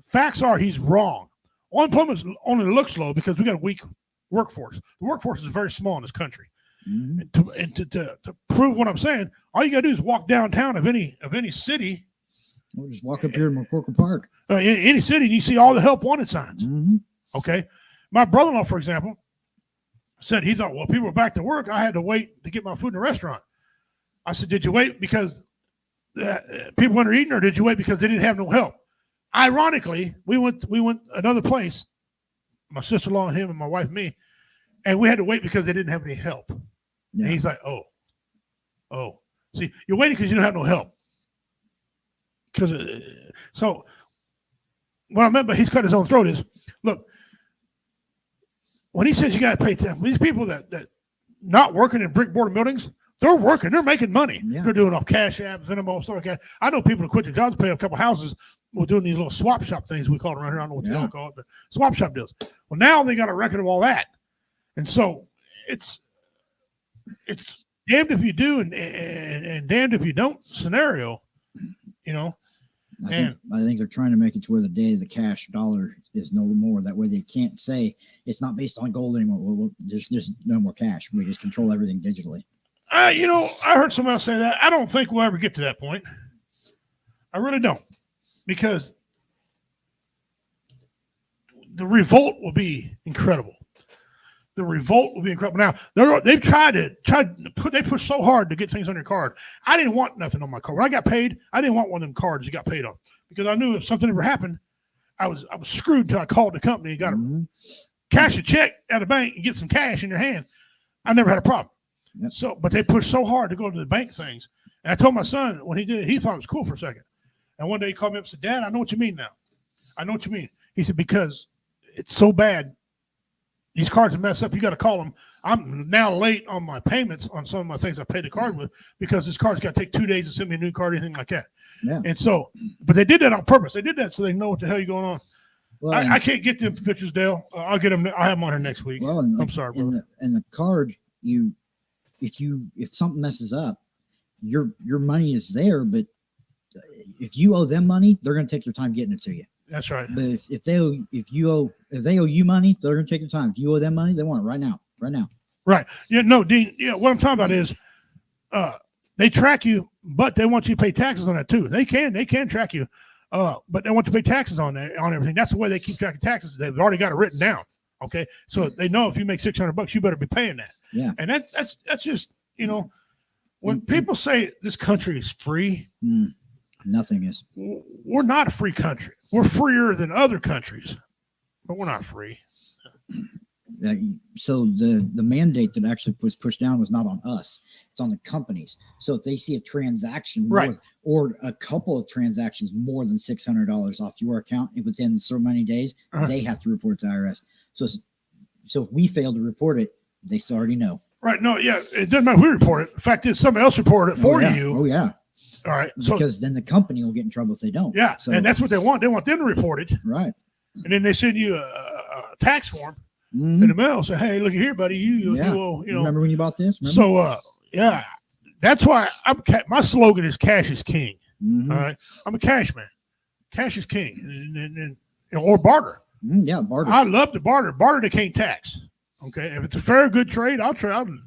Facts are he's wrong. Unemployment only looks low because we got a weak workforce. The workforce is very small in this country. Mm-hmm. And to prove what I'm saying, all you got to do is walk downtown of any city. We'll just walk up here to McCorkle Park. In any city, and you see all the help wanted signs. Mm-hmm. Okay. My brother-in-law, for example, said he thought, well, people were back to work. I had to wait to get my food in the restaurant. I said, did you wait because people weren't eating, or did you wait because they didn't have no help? Ironically, we went another place, my sister-in-law and him and my wife and me, and we had to wait because they didn't have any help. Yeah. And he's like, oh. See, you're waiting because you don't have no help. So what I meant by he's cut his own throat is, look, when he says you got to pay them, these people that not working in brick border buildings, they're working, they're making money. Yeah. They're doing off Cash App, Venmo, stuff like that. I know people who quit their jobs to pay a couple houses. We're doing these little swap shop things we call it around here. I don't know what they all call it, but swap shop deals. Well, now they got a record of all that. And so it's damned if you do and damned if you don't scenario, you know. I think they're trying to make it to where the day of the cash dollar is no more. That way they can't say it's not based on gold anymore. Well, there's just no more cash. We just control everything digitally. I heard someone else say that. I don't think we'll ever get to that point. I really don't. Because the revolt will be incredible. The revolt will be incredible. Now, they pushed so hard to get things on your card. I didn't want nothing on my card. When I got paid, I didn't want one of them cards you got paid on, because I knew if something ever happened, I was screwed until I called the company and got to cash a check at a bank and get some cash in your hand. I never had a problem. Yep. So, but they pushed so hard to go to the bank things. And I told my son when he did it, he thought it was cool for a second. And one day he called me up and said, Dad, I know what you mean now. I know what you mean. He said, because it's so bad. These cards are messed up. You got to call them. I'm now late on my payments on some of my things I paid the card with, because this card's got to take 2 days to send me a new card, anything like that. Yeah. And so, but they did that on purpose. They did that so they know what the hell you're going on. Well, I can't get them pictures, Dale. I'll get them. I'll have them on here next week. Well, I'm sorry, brother. In the card, if something messes up, your money is there, but if you owe them money, they're going to take their time getting it to you. That's right. But if they owe you money, they're going to take their time. If you owe them money, they want it right now. Right. Yeah. No, Dean. Yeah. What I'm talking about is, they track you, but they want you to pay taxes on that too. They can track you, but they want to pay taxes on everything. That's the way they keep track of taxes. They've already got it written down. Okay. So they know if you make $600, you better be paying that. Yeah. And that's just, when people say this country is free, nothing is. We're not a free country. We're freer than other countries, but we're not free. So the mandate that actually was pushed down was not on us. It's on the companies. So if they see a transaction or a couple of transactions more than $600 off your account within so many days, they have to report to the IRS. So if we fail to report it, they already know. Right. No, yeah. It doesn't matter who report it. The fact is somebody else reported it for you. Oh, yeah. All right. Because then the company will get in trouble if they don't. Yeah. So, and that's what they want. They want them to report it. Right. And then they send you a tax form in the mail. Say, hey, look here, buddy. You remember when you bought this? Remember? So, yeah. That's why my slogan is cash is king. All right. I'm a cash man. Cash is king. And or barter. Yeah, barter. I love to barter. Barter, they can't tax. Okay. If it's a fair, good trade, I'll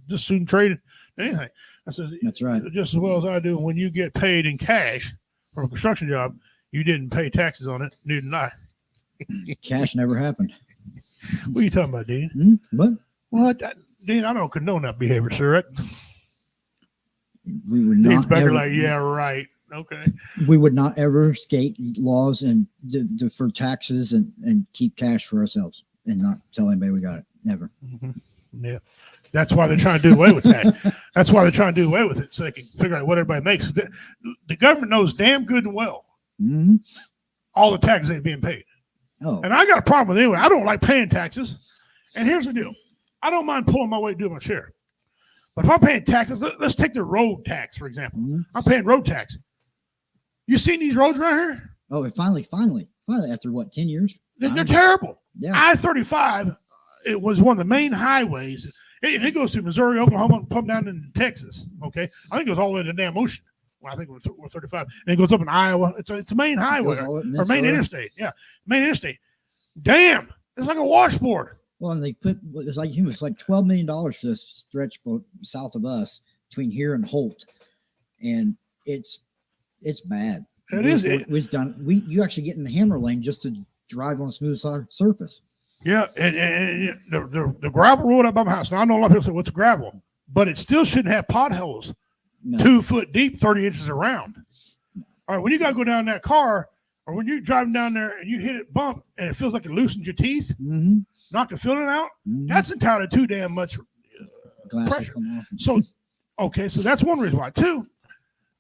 just soon trade anything. I said, that's right. Just as well as I do. When you get paid in cash for a construction job, you didn't pay taxes on it. Neither did I. Cash never happened. What are you talking about, Dean? What? Dean, I don't condone that behavior, sir. We would not. Dean's back there like, yeah, right. Okay. We would not ever skate laws and for taxes and keep cash for ourselves and not tell anybody we got it. Never. Mm-hmm. Yeah. That's why they're trying to do away with that. That's why they're trying to do away with it, so they can figure out what everybody makes. The government knows damn good and well all the taxes ain't being paid. Oh. And I got a problem with it anyway. I don't like paying taxes. And here's the deal. I don't mind pulling my weight, doing my share. But if I'm paying taxes, let's take the road tax, for example. I'm paying road tax. You seen these roads right here? Oh, finally, after what, 10 years? They're terrible. Yeah. I-35, it was one of the main highways. It goes through Missouri, Oklahoma, and pump down into Texas. Okay, I think it goes all the way to the damn ocean. Well, I think we're 35, and it goes up in Iowa. It's a main highway or main interstate. Yeah, main interstate. Damn, it's like a washboard. Well, and they put it's like $12 million for this stretch south of us between here and Holt, and it's bad. It was done. You actually get in the hammer lane just to drive on a smooth surface. Yeah, and the gravel road up by my house. Now I know a lot of people say, "What's gravel?" But it still shouldn't have potholes 2 foot deep, 30 inches around. All right, when you got to go down that car, or when you're driving down there and you hit it bump and it feels like it loosens your teeth, knock the filling out, that's entirely too damn much pressure. So, okay, so that's one reason why. Two,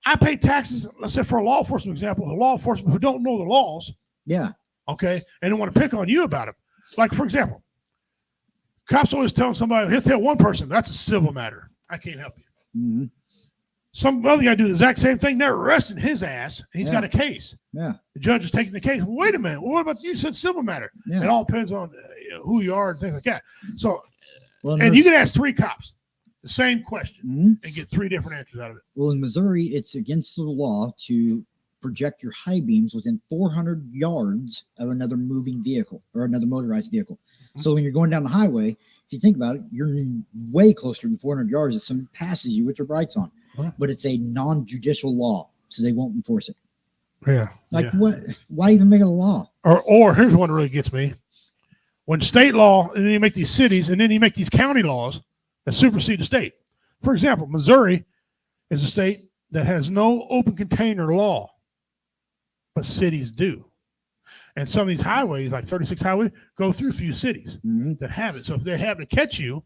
I pay taxes, let's say for a law enforcement example, a law enforcement who don't know the laws. Yeah. Okay, and they want to pick on you about it. Like, for example, cops always telling somebody, he'll tell one person, that's a civil matter. I can't help you. Some other guy do the exact same thing. They're arresting his ass. And he's got a case. Yeah. The judge is taking the case. Well, wait a minute. Well, what about you said civil matter? Yeah. It all depends on who you are and things like that. So, and you can ask 3 cops the same question and get 3 different answers out of it. Well, in Missouri, it's against the law to project your high beams within 400 yards of another moving vehicle or another motorized vehicle. So when you're going down the highway, if you think about it, you're way closer than 400 yards if someone passes you with their brights on. But it's a non-judicial law, so they won't enforce it. Yeah. What? Why even make it a law? Or here's one that really gets me. When state law, and then you make these cities, and then you make these county laws that supersede the state. For example, Missouri is a state that has no open container law, but cities do. And some of these highways, like 36 highway, go through a few cities that have it. So if they have to catch you,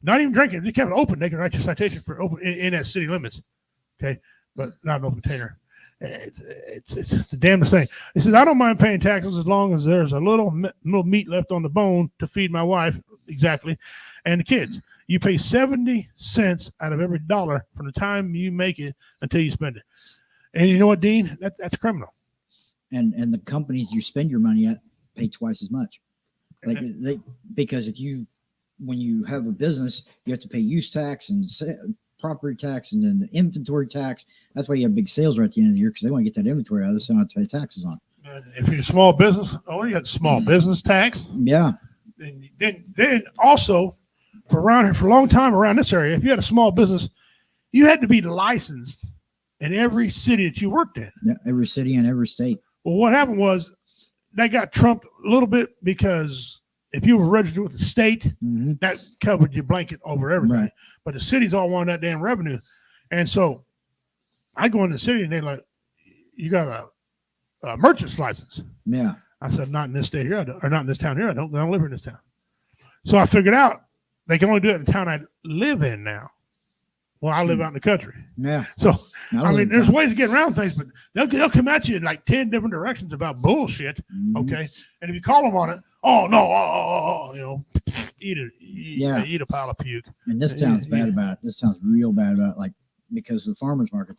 not even drinking, if you kept it open, they can write you a citation for open in that city limits. Okay, but not an open container. It's the damnest thing. He says, I don't mind paying taxes as long as there's a little meat left on the bone to feed my wife, exactly, and the kids. You pay 70 cents out of every dollar from the time you make it until you spend it. And you know what, Dean? That's criminal. And the companies you spend your money at pay twice as much. Because when you have a business, you have to pay use tax and property tax and then the inventory tax. That's why you have big sales right at the end of the year, because they want to get that inventory out of there so they don't have to pay taxes on it. If you're a small business, you got small business tax. Yeah. Then also, for around here for a long time around this area, if you had a small business, you had to be licensed in every city that you worked in. Yeah, every city and every state. Well, what happened was that got trumped a little bit because if you were registered with the state, that covered your blanket over everything. Right. But the cities all wanted that damn revenue. And so I go in the city and they're like, you got a merchant's license. Yeah. I said, not in this state here, or not in this town here. I don't live in this town. So I figured out they can only do it in the town I live in now. Well, I live out in the country. Yeah. So, I mean, there's ways to get around things, but they'll come at you in like 10 different directions about bullshit. Okay. And if you call them on it, oh, no, eat a pile of puke. And this town's bad about it. This town's real bad about it. Like, because the farmer's market,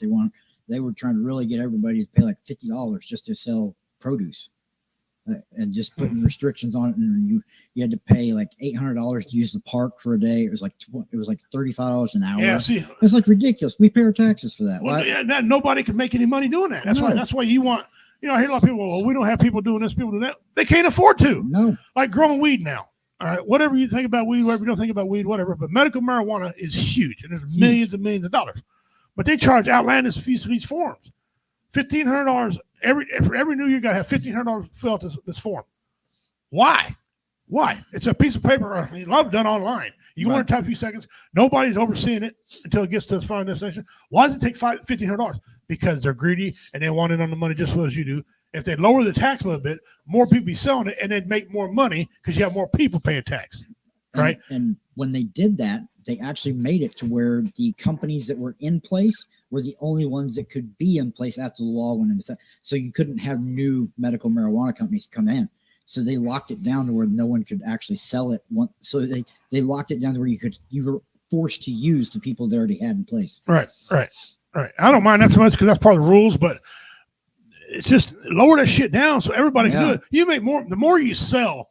they were trying to really get everybody to pay like $50 just to sell produce. And just putting restrictions on it, and you had to pay like $800 to use the park for a day. It was like $35 an hour. Yeah, see, it's like ridiculous. We pay our taxes for that. Well, nobody can make any money doing that. That's why you want. I hear a lot of people. Well, we don't have people doing this, people doing that. They can't afford to. No, like growing weed now. All right, whatever you think about weed, whatever you don't think about weed, whatever. But medical marijuana is huge, and there's millions and millions of dollars. But they charge outlandish fees for these forms. $1,500 for every new year. You got to have $1,500 fill out this form. Why? It's a piece of paper. A lot of done online. You go in type a few seconds. Nobody's overseeing it until it gets to the final destination. Why does it take $1,500? Because they're greedy and they want in on the money just as well as you do. If they lower the tax a little bit, more people be selling it, and they'd make more money because you have more people paying tax. Right. And when they did that, they actually made it to where the companies that were in place were the only ones that could be in place after the law went into effect. So you couldn't have new medical marijuana companies come in. So they locked it down to where no one could actually sell it. So they locked it down to where you were forced to use the people they already had in place. Right. I don't mind that so much because that's part of the rules, but it's just lower that shit down so everybody can do it. You make more. The more you sell,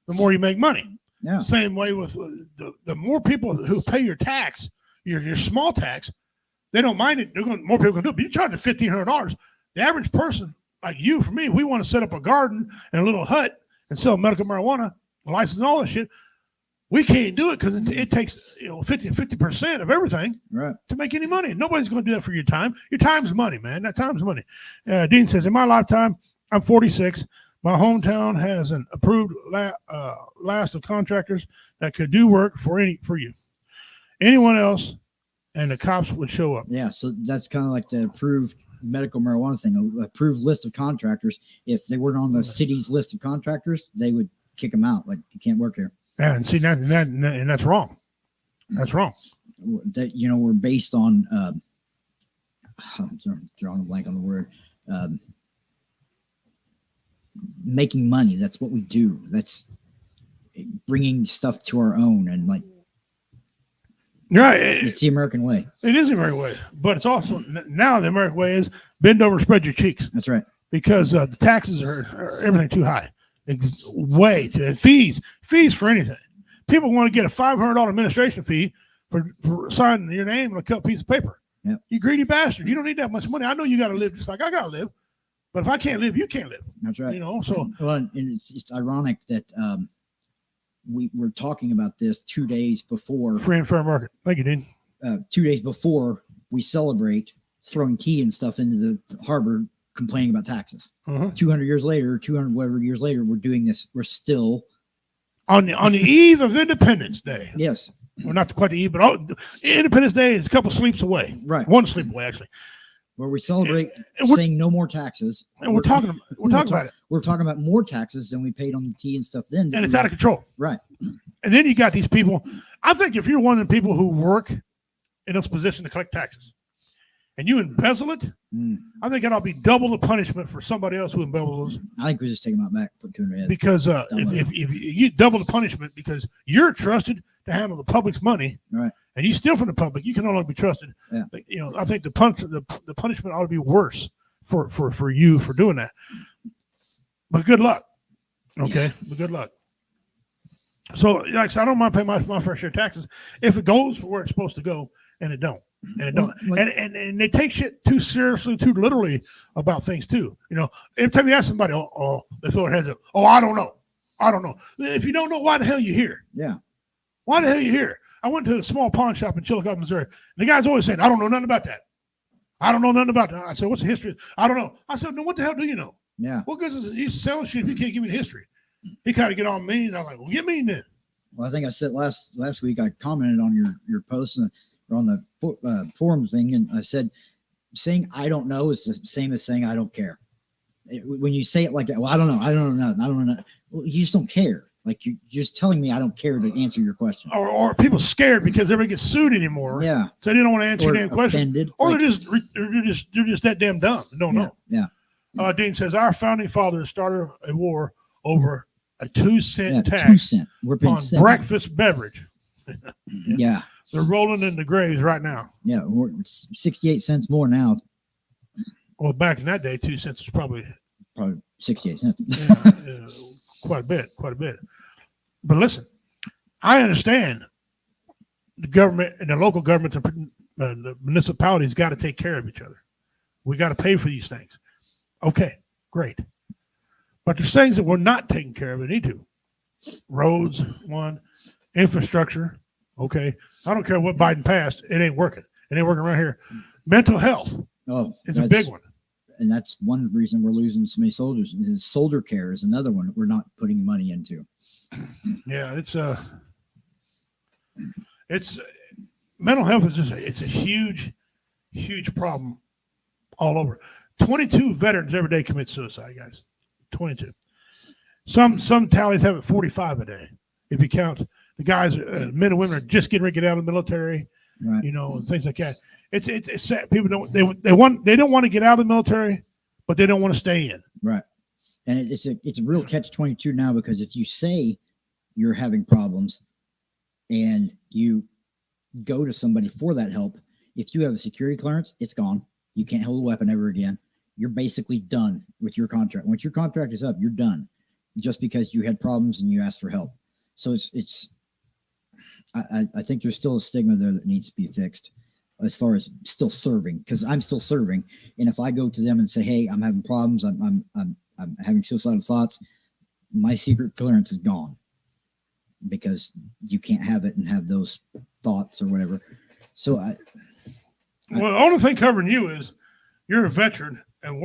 the more you make money. Yeah. Same way with the more people who pay your tax, your small tax, they don't mind it. More people can do it. But you charge $1,500. The average person like you, for me, we want to set up a garden and a little hut and sell medical marijuana, license and all that shit. We can't do it because it takes 50% of everything to make any money. Nobody's going to do that for your time. Your time's money, man. That time's money. Dean says, in my lifetime, I'm 46. My hometown has an approved list of contractors that could do work for you. Anyone else, and the cops would show up. Yeah, so that's kind of like the approved medical marijuana thing, an approved list of contractors. If they weren't on the city's list of contractors, they would kick them out. Like, you can't work here. Yeah, and see and that's wrong. That's wrong. That, we're based on. I'm drawing a blank on the word. Making money. That's what we do. That's bringing stuff to our own, and like. Right. It's the American way. It is the American way, but it's also now the American way is bend over, spread your cheeks. That's right. Because the taxes are everything too high. It's way too fees for anything. People want to get a $500 administration fee for signing your name on a cut piece of paper. Yep. You greedy bastard. You don't need that much money. I know you got to live just like I got to live, but if I can't live, you can't live. That's right. So well, and it's ironic that we were talking about this 2 days before free and fair market. Thank you, Dean. 2 days before we celebrate throwing tea and stuff into the harbor, complaining about taxes. 200 years later, 200 whatever years later, we're doing this. We're still on the eve of Independence Day. Yes. Well, not quite the eve, but Independence Day is a couple sleeps away. Right. One sleep away, actually. Where we celebrate saying no more taxes. And we're talking about it. We're talking about more taxes than we paid on the tea and stuff then. And it's out of control. Right. And then you got these people. I think if you're one of the people who work in this position to collect taxes and you embezzle it, I think it ought to be double the punishment for somebody else who embezzles. I think we just take them out back, put two in their head. Because if you double the punishment because you're trusted to handle the public's money, right, and you steal from the public, you can no longer be trusted. Yeah. But, I think the punishment ought to be worse for you for doing that. But good luck. Okay, but good luck. So, like I said, I don't mind paying my fair share of taxes if it goes where it's supposed to go, and it don't. And it don't. And they take shit too seriously, too literally about things too. Every time you ask somebody, they throw their heads up. Oh, I don't know. If you don't know, why the hell are you here? Yeah. Why the hell are you here? I went to a small pawn shop in Chillicothe, Missouri. And the guy's always saying, I don't know nothing about that. I don't know nothing about that. I said, what's the history? I don't know. I said, no, what the hell do you know? Yeah. What good is it? He's selling shit if you can't give me the history. He kind of get on me, and I'm like, well, get me in then. Well, I think I said last week, I commented on your post or on the forum thing, and I said, saying I don't know is the same as saying I don't care. When you say it like that, well, I don't know. Well, you just don't care. Like, you're just telling me I don't care to answer your question. Or people scared because everybody gets sued anymore. Yeah. So they don't want to answer your damn question. Offended. Or they're just that damn dumb. They don't know. Yeah. Dean says our founding fathers started a war over a 2-cent tax 2 cent. We're paying on 7. breakfast beverage. Yeah. They're rolling in the graves right now. Yeah. We're 68 cents more now. Well, back in that day, 2 cents was probably 68 cents. quite a bit. But listen, I understand the government and the local government and the municipalities got to take care of each other. We got to pay for these things. Okay, great. But there's things that we're not taking care of and need to. Roads, one. Infrastructure, okay. I don't care what Biden passed. It ain't working. It ain't working right here. Mental health is a big one. And that's one reason we're losing so many soldiers. Soldier care is another one that we're not putting money into. Yeah, it's mental health is it's a huge problem all over. 22 veterans every day commit suicide, guys. 22. Some tallies have it 45 a day. If you count the guys, men and women are just getting ready to get out of the military, right, and things like that. It's sad. People they don't want to get out of the military, but they don't want to stay in. Right. And it's a real catch-22 now, because if you say you're having problems and you go to somebody for that help, if you have a security clearance, it's gone. You can't hold a weapon ever again. You're basically done with your contract. Once your contract is up, you're done, just because you had problems and you asked for help. So I think there's still a stigma there that needs to be fixed as far as still serving, because I'm still serving. And if I go to them and say, hey, I'm having problems, I'm having suicidal thoughts, my secret clearance is gone because you can't have it and have those thoughts or whatever. So well, the only thing covering you is you're a veteran, and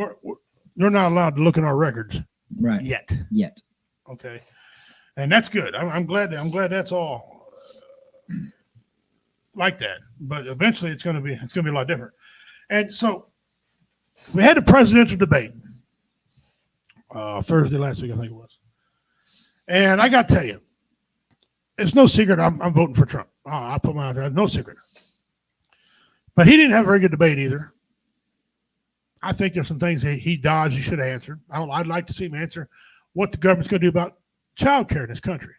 they're not allowed to look in our records, right? Yet. Okay, and that's good. I'm glad that's all like that. But eventually, it's going to be a lot different. And so we had a presidential debate Thursday last week, I think it was. And I got to tell you, it's no secret I'm voting for Trump. I put my out there, no secret. But he didn't have a very good debate either. I think there's some things he dodged he should have answered. I'd like to see him answer what the government's going to do about child care in this country.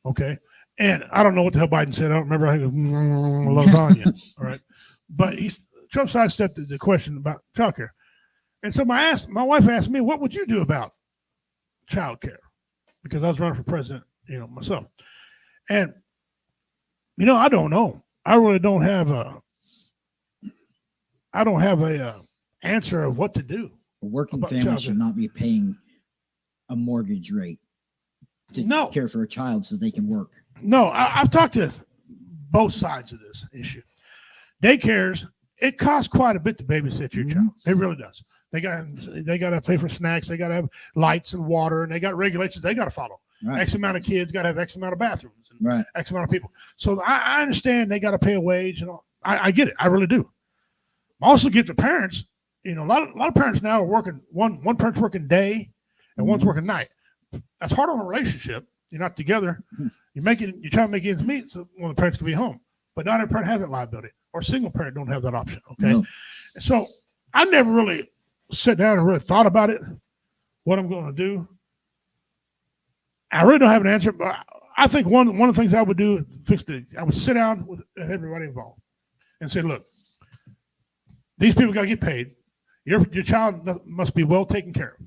Okay. And I don't know what the hell Biden said. I don't remember. I think it was lasagna. All right. But Trump sidestepped the question about child care. And so my wife asked me, what would you do about child care? Because I was running for president, myself. And, I don't know. I really don't have a answer of what to do. A working family should not be paying a mortgage rate to care for a child so they can work. No, I've talked to both sides of this issue. Daycares, it costs quite a bit to babysit your child. It really does. They got to pay for snacks. They got to have lights and water, and they got regulations they got to follow. Right. X amount of kids got to have X amount of bathrooms, and right. X amount of people. So I understand they got to pay a wage, and all. I get it. I really do. I also get the parents. A lot of parents now are working. One parent's working day, and one's working night. That's hard on a relationship. You're not together. You're trying to make ends meet, so one of the parents can be home. But not every parent has that liability, or a single parent don't have that option. Okay, no. So I never really sat down and really thought about it, what I'm going to do. I really don't have an answer, but I think one of the things I would do I would sit down with everybody involved and say, look, these people got to get paid. Your child must be well taken care of.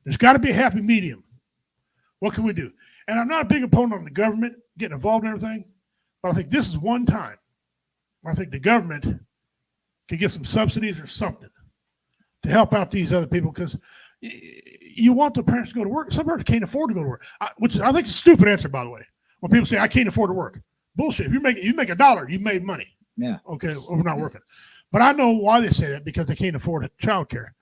There's got to be a happy medium. What can we do? And I'm not a big opponent of the government getting involved in everything, but I think this is one time where I think the government could get some subsidies or something to help out these other people, because you want the parents to go to work. Some parents can't afford to go to work, which I think is a stupid answer, by the way. When people say, I can't afford to work. Bullshit. If you make $1, you made money. Yeah. Okay, we're not working. But I know why they say that, because they can't afford child care.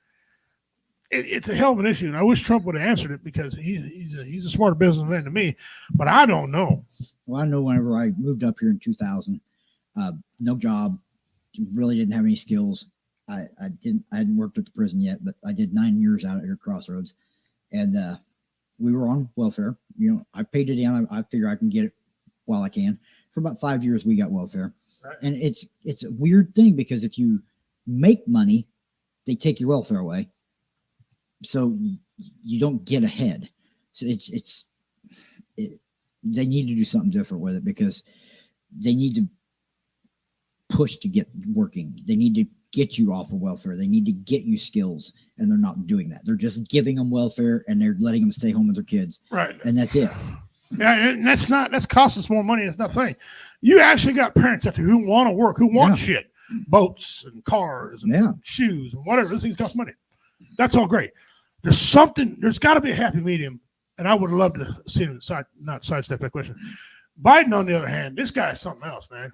It's a hell of an issue, and I wish Trump would have answered it, because he's a smarter businessman than me, but I don't know. Well, I know whenever I moved up here in 2000, no job, really didn't have any skills. I hadn't worked at the prison yet, but I did 9 years out here at Crossroads, and we were on welfare. I paid it in. I figure I can get it while I can. For about 5 years, we got welfare, right. And it's a weird thing, because if you make money, they take your welfare away, so you don't get ahead. So they need to do something different with it, because they need to push to get working. They need to get you off of welfare. They need to get you skills, and they're not doing that. They're just giving them welfare, and they're letting them stay home with their kids. Right. And that's it. Yeah, and that's cost us more money. It's nothing. You actually got parents out there who want to work, who want shit, boats and cars and shoes and whatever. These things cost money. That's all great. There's got to be a happy medium, and I would love to see him not sidestep that question. Biden, on the other hand, this guy is something else, man.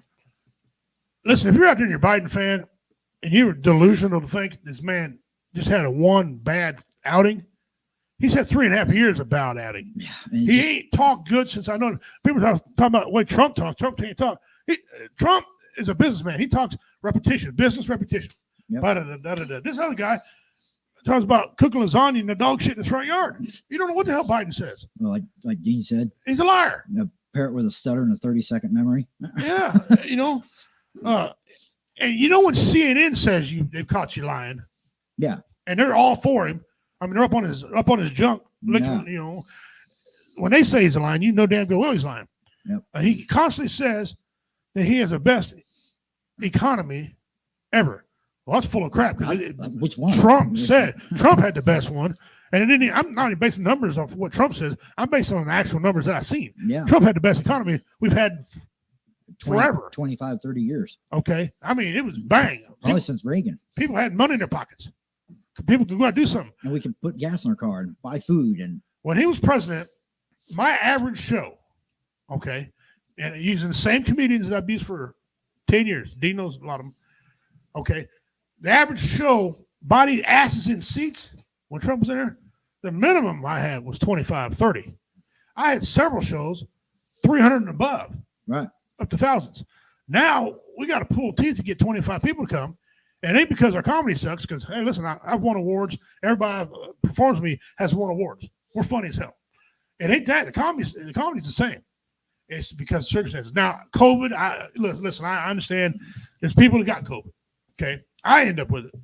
Listen, if you're out there and you're a Biden fan, and you were delusional to think this man just had one bad outing, he's had 3.5 years of bad outing. Yeah, he ain't talked good since I know him. People talking about the way Trump talks. Trump can't talk. Trump is a businessman. He talks business repetition. Yep. This other guy talks about cooking lasagna and the dog shit in his front yard. You don't know what the hell Biden says. Well, like Dean said, he's a liar. A parrot with a stutter and a 30-second memory. Yeah, and when CNN says they've caught you lying, yeah, and they're all for him. I mean, they're up on his junk, looking, when they say he's lying, damn good well he's lying. Yep. He constantly says that he has the best economy ever. Well, that's full of crap. Which one? Trump had the best one, And it didn't, I'm not even basing numbers off what Trump says. I'm based on the actual numbers that I've seen. Yeah. Trump had the best economy we've had forever. 25, 30 years. Okay. I mean, it was bang. Probably since Reagan. People had money in their pockets. People could go out and do something. And we could put gas in our car and buy food. And When he was president, my average show, okay, and using the same comedians that I've used for 10 years, Dean knows a lot of them, okay, the average show, body asses in seats, when Trump was in there, the minimum I had was 25, 30. I had several shows, 300 and above, right. up to thousands. Now we got to pull teeth to get 25 people to come. And it ain't because our comedy sucks, because, hey, listen, I've won awards. Everybody that performs with me has won awards. We're funny as hell. It ain't that. The comedy's the same. It's because of circumstances. Now, COVID, listen, I understand there's people that got COVID. Okay. I end up with it.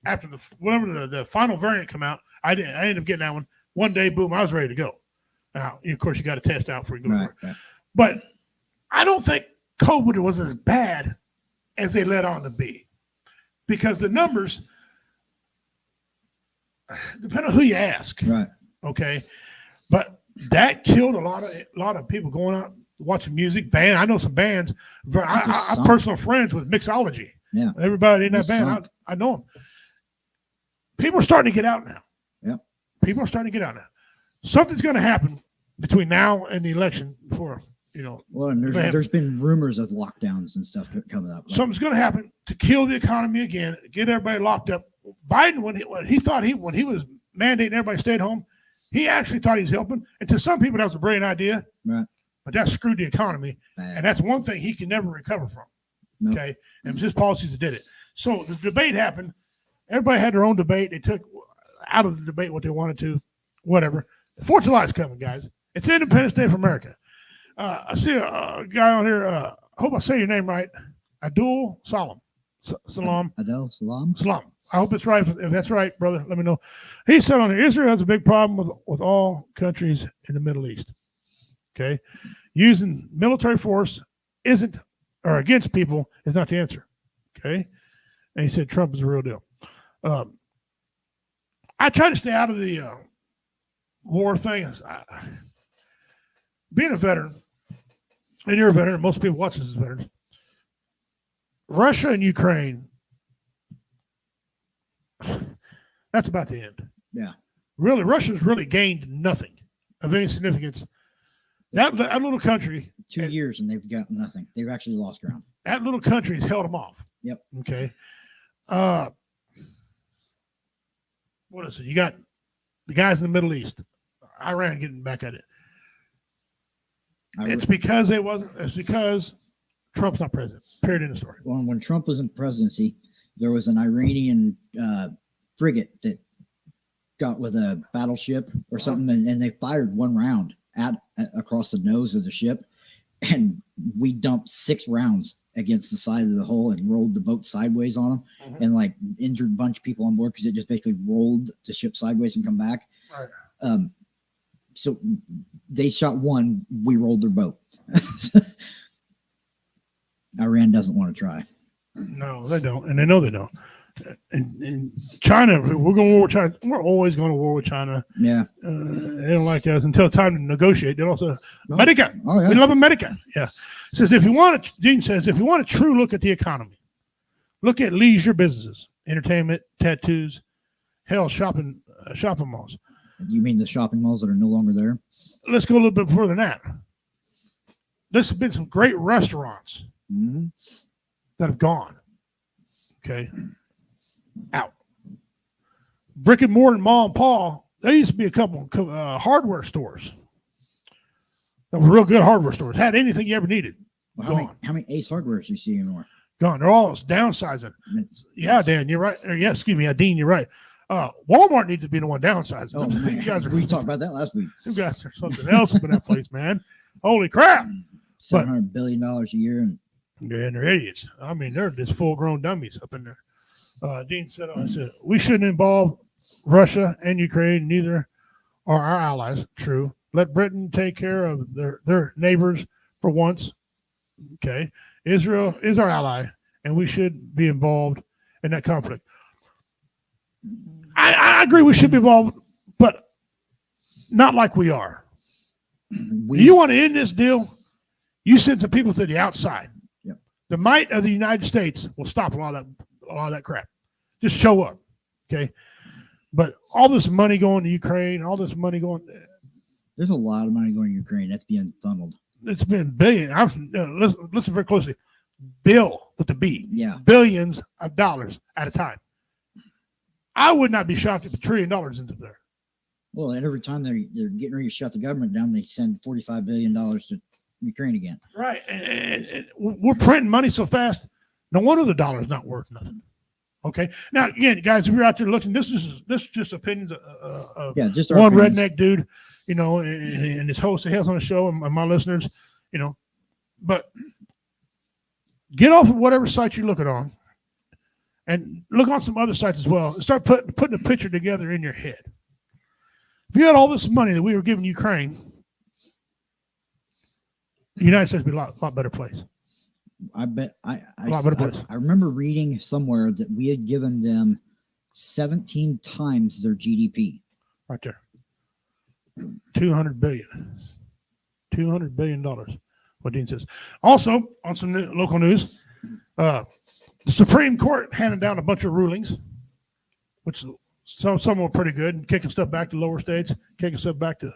After whenever the final variant come out, I ended up getting that one. One day, boom, I was ready to go. Now, of course, you got to test out before you go to work. Right. But I don't think COVID was as bad as they let on to be. Because the numbers, depending on who you ask. Right. Okay. But that killed a lot of people going out watching music. Band. I know some bands. I'm personal friends with Mixology. Yeah. Everybody in that band, I know them. People are starting to get out now. Yeah. People are starting to get out now. Something's going to happen between now and the election before, Well, and there's been rumors of lockdowns and stuff coming up. Something's going to happen to kill the economy again, get everybody locked up. Biden, when he was mandating everybody stay at home, he actually thought he was helping. And to some people, that was a brilliant idea. Right. But that screwed the economy. Bad. And that's one thing he can never recover from. Nope. Okay. And it was his policies that did it. So the debate happened. Everybody had their own debate. They took out of the debate what they wanted to, whatever. The 4th of July is coming, guys. It's Independence Day for America. I see a guy on here. I hope I say your name right. Abdul Salam. Salam. Adel Salam. Salam. I hope it's right. If that's right, brother, let me know. He said on here, Israel has a big problem with all countries in the Middle East. Okay. Using military force isn't, or against people, is not the answer. Okay. And he said Trump is the real deal. I try to stay out of the war thing. Being a veteran, and you're a veteran, most people watch this as veterans. Russia and Ukraine, that's about the end. Yeah. Really, Russia's really gained nothing of any significance. That little country. 2 years and they've got nothing. They've actually lost ground. That little country has held them off. Yep. Okay. What is it? You got the guys in the Middle East. Iran getting back at it. It's because Trump's not president. Period. In the story. When Trump was in presidency, there was an Iranian frigate that got with a battleship or something, and they fired one round across the nose of the ship, and we dumped 6 rounds against the side of the hull and rolled the boat sideways on them, and like injured a bunch of people on board because it just basically rolled the ship sideways and come back. Right. So they shot one, we rolled their boat. Iran doesn't want to try. No, they don't, and they know they don't. And China, we're going to war with China. We're always going to war with China. Yeah. They don't like us until time to negotiate. They also America. Oh, yeah. We love America. Yeah. Says Dean says if you want a true look at the economy, look at leisure businesses, entertainment, tattoos, hell, shopping malls. You mean the shopping malls that are no longer there? Let's go a little bit further than that. There's been some great restaurants that have gone. Okay. Out. Brick and mortar mom and Paul, there used to be a couple hardware stores that were real good hardware stores. Had anything you ever needed. Well, how many Ace Hardwares do you see anymore? Gone. They're all downsizing. Yeah, Dan, you're right. Or, yeah, excuse me, Dean, you're right. Walmart needs to be the one downsizing. Oh, man. We talked about that last week. You guys are something else up in that place, man. Holy crap. $700 billion a year. And they're idiots. I mean, they're just full-grown dummies up in there. Dean said, we shouldn't involve Russia and Ukraine. Neither are our allies. True. Let Britain take care of their neighbors for once. Okay. Israel is our ally, and we should be involved in that conflict. I agree we should be involved, but not like we are. We, You want to end this deal? You send some people to the outside. Yep. The might of the United States will stop a lot of that crap. Just show up, okay? But all this money going to Ukraine, all this money going, there's a lot of money going to Ukraine that's being funneled. it's been listen very closely. Bill with the B. Yeah. Billions of dollars at a time. I would not be shocked if $1 trillion into there. Well, and every time they're getting ready to shut the government down, they send $45 billion to Ukraine again. Right. And we're printing money so fast. No wonder the dollar's not worth nothing. Okay. Now, again, guys, if you're out there looking, this is just opinions of Just our one opinions. redneck dude, and his host that has on the show and my listeners, but get off of whatever site you're looking on and look on some other sites as well and start putting a picture together in your head. If you had all this money that we were giving Ukraine, the United States would be a lot better place. I bet A lot better place. I remember reading somewhere that we had given them 17 times their GDP. Right there. $200 billion. $200 billion, what Dean says. Also, on some local news, the Supreme Court handed down a bunch of rulings, which some were pretty good, kicking stuff back to lower states, kicking stuff back to,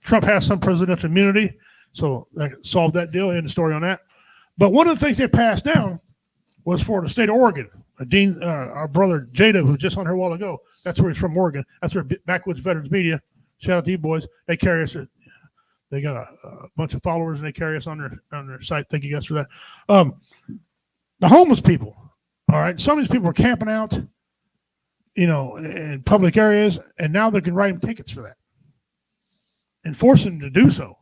Trump has some presidential immunity, so that solved that deal. End of story on that. But one of the things they passed down was for the state of Oregon. Dean, our brother Jada, who was just on here a while ago, that's where he's from, Oregon. That's where Backwoods Veterans Media, shout out to you boys, they carry us. They got a bunch of followers, and they carry us on their site. Thank you guys for that. The homeless people, all right, some of these people were camping out, in public areas, and now they can write them tickets for that and force them to do so.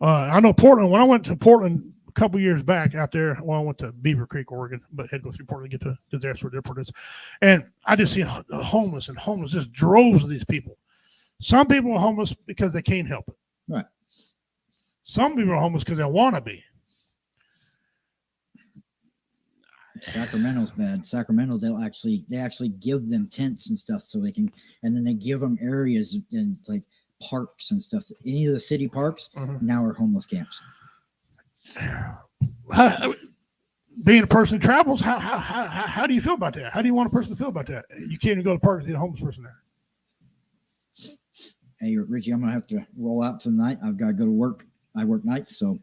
I know Portland, when I went to Portland a couple years back out there, I went to Beaver Creek, Oregon, but had to go through Portland to get to, because that's where the airport is. And I just see homeless, just droves of these people. Some people are homeless because they can't help it. Right. Some people are homeless because they want to be. Sacramento's bad. Sacramento, they actually give them tents and stuff so they can, and then they give them areas and like parks and stuff. Any of the city parks now are homeless camps. Being a person who travels, how do you feel about that? How do you want a person to feel about that? You can't even go to the park and see a homeless person there. Hey, Richie, I'm gonna have to roll out for the night. I've got to go to work. I work nights, so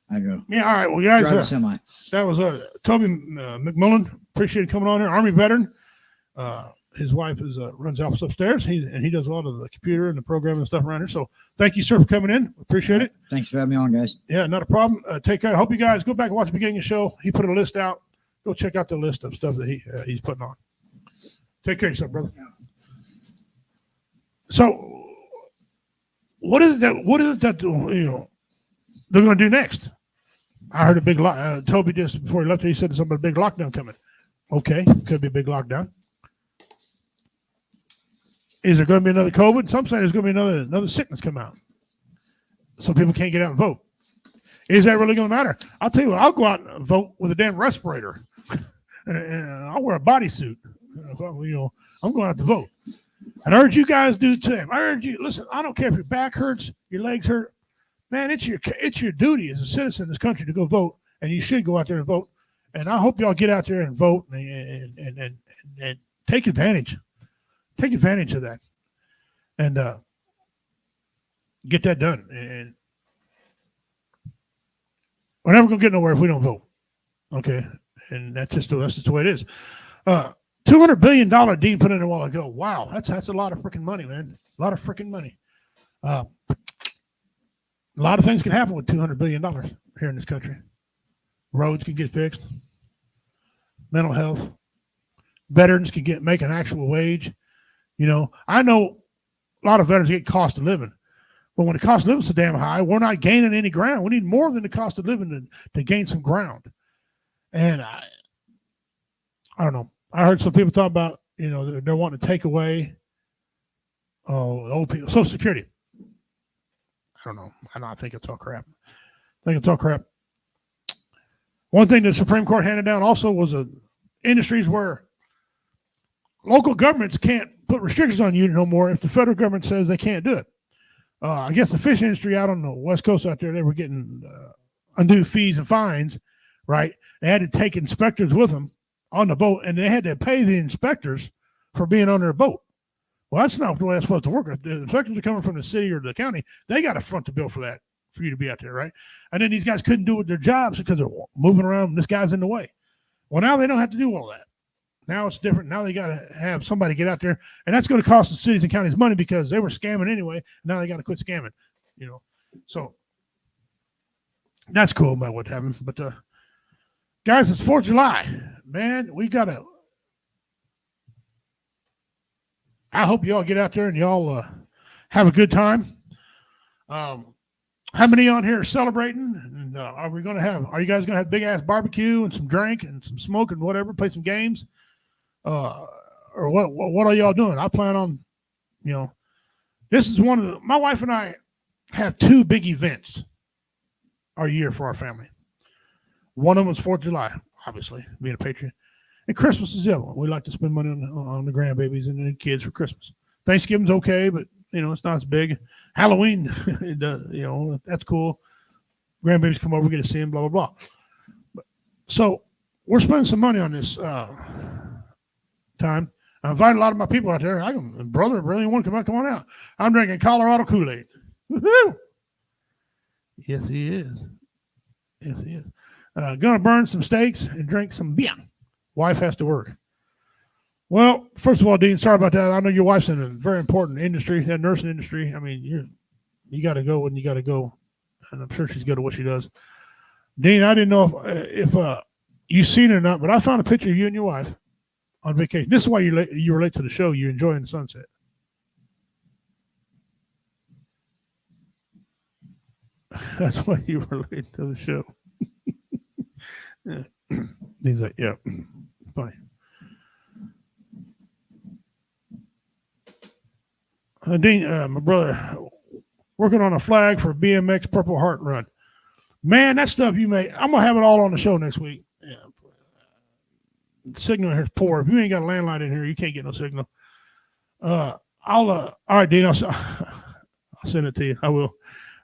I go. Yeah, all right. Well, guys, drive a semi. That was Toby McMullen. Appreciate coming on here. Army veteran. His wife runs office upstairs. He does a lot of the computer and the programming and stuff around here. So thank you, sir, for coming in. Appreciate it. Thanks for having me on, guys. Yeah, not a problem. Take care. I hope you guys go back and watch the beginning of the show. He put a list out. Go check out the list of stuff that he's putting on. Take care of yourself, brother. So what is it that they're going to do next? I heard a big Toby just before he left, he said something about a big lockdown coming. Okay, could be a big lockdown. Is there going to be another COVID? Some say there's going to be another sickness come out, so people can't get out and vote. Is that really going to matter? I'll tell you what. I'll go out and vote with a damn respirator, and I'll wear a bodysuit. I'm going out to vote. And I urge you guys to do the same. I urge you. Listen, I don't care if your back hurts, your legs hurt. Man, it's your duty as a citizen of this country to go vote, and you should go out there and vote. And I hope y'all get out there and vote and take advantage. Take advantage of that, and get that done. And we're never gonna get nowhere if we don't vote. Okay, and that's just the way it is. $200 billion Dean put in a while ago. Wow, that's a lot of freaking money, man. A lot of freaking money. A lot of things can happen with $200 billion here in this country. Roads can get fixed. Mental health. Veterans can make an actual wage. I know a lot of veterans get cost of living, but when the cost of living is so damn high, we're not gaining any ground. We need more than the cost of living to gain some ground. And I don't know. I heard some people talk about, they're wanting to take away old people, Social Security. I don't know. I think it's all crap. One thing the Supreme Court handed down also was industries where local governments can't put restrictions on you no more if the federal government says they can't do it. I guess the fishing industry out on the West Coast out there, they were getting undue fees and fines, right? They had to take inspectors with them on the boat, and they had to pay the inspectors for being on their boat. Well, that's not the way it's supposed to work. If the inspectors are coming from the city or the county, they got to front the bill for that, for you to be out there, right? And then these guys couldn't do their jobs because they're moving around and this guy's in the way. Well, now they don't have to do all that. Now it's different. Now they got to have somebody get out there, and that's going to cost the cities and counties money because they were scamming anyway. Now they got to quit scamming, So that's cool about what happened. But guys, it's 4th of July, man. We got to. I hope y'all get out there and y'all have a good time. How many on here are celebrating? And are you guys going to have big ass barbecue and some drink and some smoke and whatever? Play some games. Or what are y'all doing? I plan on, this is my wife and I have 2 big events our year for our family. One of them is 4th of July, obviously, being a patriot. And Christmas is the other one. We like to spend money on the grandbabies and the kids for Christmas. Thanksgiving's okay, but, it's not as big. Halloween, that's cool. Grandbabies come over, we get to see them, blah, blah, blah. So we're spending some money on this time. I invited a lot of my people out there. Brother, really want to come on out. I'm drinking Colorado Kool-Aid. Woo-hoo! Yes, he is. Gonna burn some steaks and drink some beer. Wife has to work. Well, first of all, Dean, sorry about that. I know your wife's in a very important industry, that nursing industry. I mean, you got to go when you got to go, and I'm sure she's good at what she does. Dean, I didn't know if you seen it or not, but I found a picture of you and your wife on vacation. This is why you were late to the show. You're enjoying the sunset. That's why you were late to the show. Yeah. He's like, yeah, funny. Dean, my brother, working on a flag for BMX Purple Heart Run. Man, that stuff you made, I'm going to have it all on the show next week. Yeah. The signal here is poor. If you ain't got a landline in here, you can't get no signal. All right, Dean, I'll send it to you. I will.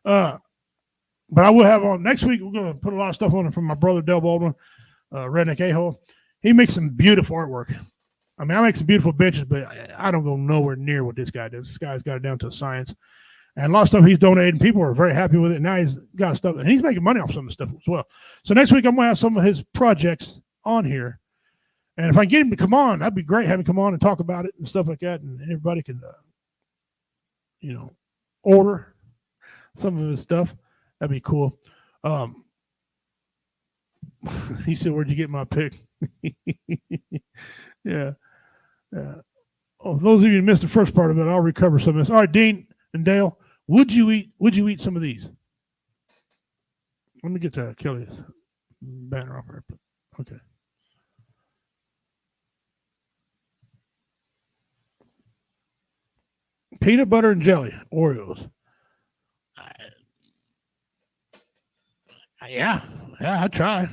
But I will have on next week. We're going to put a lot of stuff on it from my brother, Del Baldwin, Redneck A-Hole. He makes some beautiful artwork. I mean, I make some beautiful benches, but I don't go nowhere near what this guy does. This guy's got it down to science. And a lot of stuff he's donated, people are very happy with it. Now he's got stuff, and he's making money off some of the stuff as well. So next week, I'm going to have some of his projects on here. And if I get him to come on, that'd be great. Have him come on and talk about it and stuff like that. And everybody can, order some of his stuff. That'd be cool. He said, "Where'd you get my pick?" Yeah. Oh, those of you who missed the first part of it, I'll recover some of this. All right, Dean and Dale, would you eat some of these? Let me get Kelly's banner off here. Okay. Peanut butter and jelly Oreos. Yeah, I try.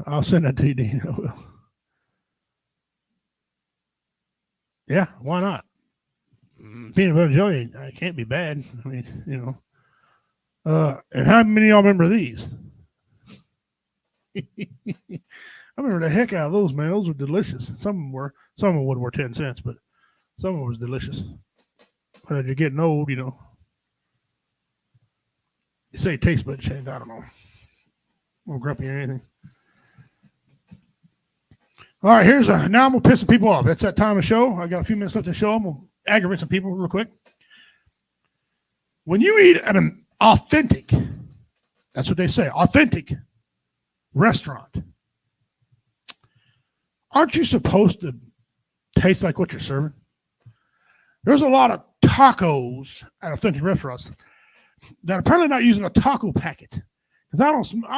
I'll send that to you, Dean. I will. Yeah, why not? Peanut butter and jelly, it can't be bad. I mean, and how many of y'all remember these? I remember the heck out of those, man. Those were delicious. Some of them were. Some of them would were 10 cents, but some of them was delicious. But as you're getting old, you say taste bud change. I don't know. More grumpy or anything. All right, now I'm going to piss some people off. That's that time of show. I got a few minutes left in the show. I'm going to aggravate some people real quick. When you eat at an authentic, that's what they say, authentic restaurant, aren't you supposed to taste like what you're serving? There's a lot of tacos at authentic restaurants that are apparently not using a taco packet, because I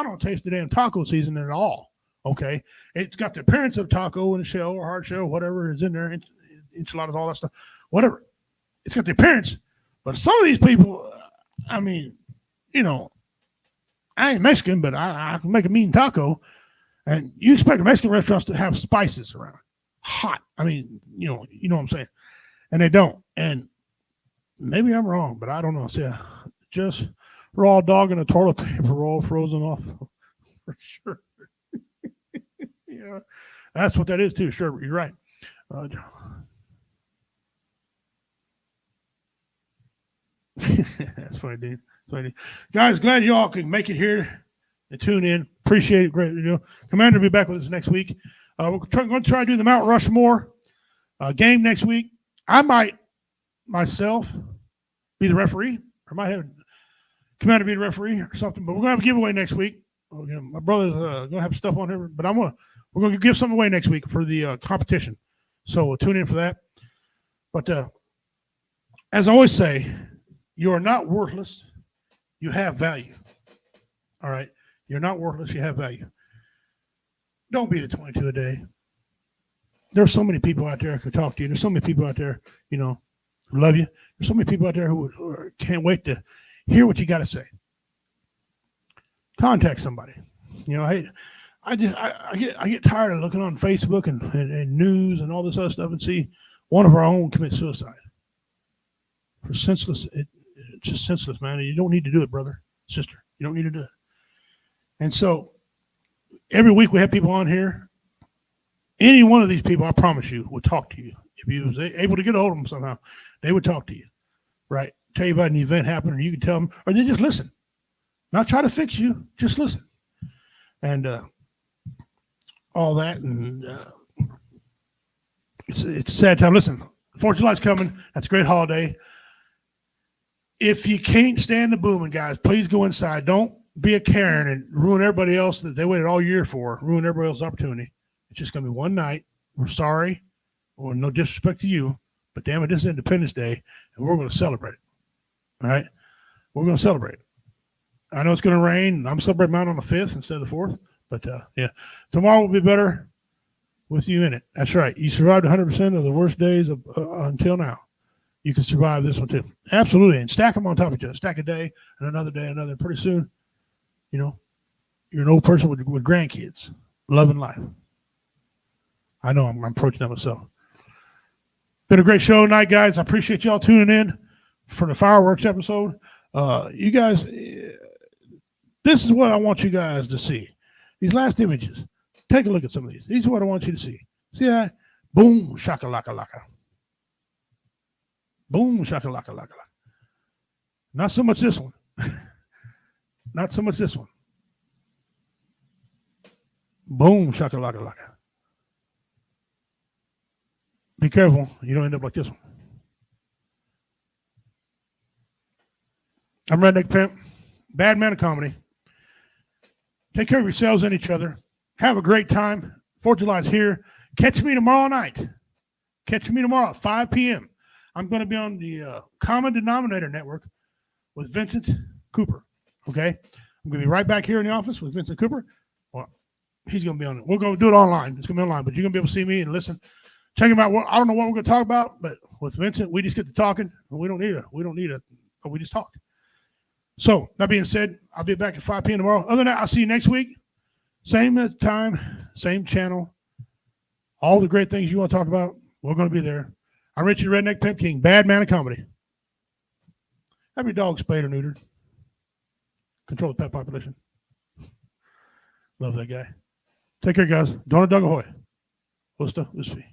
don't taste the damn taco seasoning at all. Okay, it's got the appearance of taco in a shell or hard shell, whatever is in there, enchiladas, all that stuff, whatever. It's got the appearance, but some of these people, I mean, I ain't Mexican, but I can make a mean taco, and you expect Mexican restaurants to have spices around, hot. I mean, you know what I'm saying. And they don't. And maybe I'm wrong, but I don't know. So, yeah, just raw dog in a toilet paper roll frozen off for sure. Yeah, that's what that is too. Sure, you're right. That's funny, dude. Funny. Guys, glad y'all could make it here and tune in. Appreciate it. Great. Commander will be back with us next week. We're going to try to do the Mount Rushmore game next week. I might myself be the referee, or might have Commander be the referee or something. But we're going to have a giveaway next week. My brother's going to have stuff on here, but we're going to give something away next week for the competition. So tune in for that. But as I always say, you are not worthless. You have value. All right. You're not worthless. You have value. Don't be the 22 a day. There's so many people out there who could talk to you. There's so many people out there, who love you. There's so many people out there who can't wait to hear what you got to say. Contact somebody. I get tired of looking on Facebook and news and all this other stuff and see one of our own commit suicide. For senseless, it's just senseless, man. You don't need to do it, brother, sister. You don't need to do it. And so every week we have people on here. Any one of these people, I promise you, will talk to you. If you was able to get a hold of them somehow, they would talk to you, right? Tell you about an event happening, or you can tell them, or they just listen. Not try to fix you, just listen. And all that, and it's a sad time. Listen, 4th of July's coming. That's a great holiday. If you can't stand the booming, guys, please go inside. Don't be a Karen and ruin everybody else that they waited all year for, ruin everybody else's opportunity. It's just going to be one night. We're sorry. Well, no disrespect to you, but damn it, this is Independence Day, and we're going to celebrate it. All right? We're going to celebrate it. I know it's going to rain. I'm celebrating mine on the 5th instead of the 4th. But, yeah, tomorrow will be better with you in it. That's right. You survived 100% of the worst days until now. You can survive this one, too. Absolutely. And stack them on top of each other. Stack a day and another day, another. Pretty soon, you're an old person with grandkids, loving life. I know I'm approaching that myself. Been a great show tonight, guys. I appreciate y'all tuning in for the fireworks episode. You guys, this is what I want you guys to see. These last images. Take a look at some of these. These are what I want you to see. See that? Boom, shaka-laka-laka. Boom, shaka-laka-laka. Not so much this one. Not so much this one. Boom, shaka-laka-laka. Be careful. You don't end up like this one. I'm Redneck Pimp. Bad Man of Comedy. Take care of yourselves and each other. Have a great time. 4th of July is here. Catch me tomorrow night. Catch me tomorrow at 5 p.m. I'm going to be on the Common Denominator Network with Vincent Cooper. Okay? I'm going to be right back here in the office with Vincent Cooper. Well, he's going to be on it. We're going to do it online. It's going to be online, but you're going to be able to see me and listen. Check him out. I don't know what we're going to talk about, but with Vincent, we just get to talking. We don't need we just talk. So, that being said, I'll be back at 5 p.m. tomorrow. Other than that, I'll see you next week. Same time, same channel. All the great things you want to talk about, we're going to be there. I'm Richie Redneck Pimp King, Bad Man of Comedy. Have your dog spayed or neutered. Control the pet population. Love that guy. Take care, guys. Donna Doug Ahoy. Osta Usvi.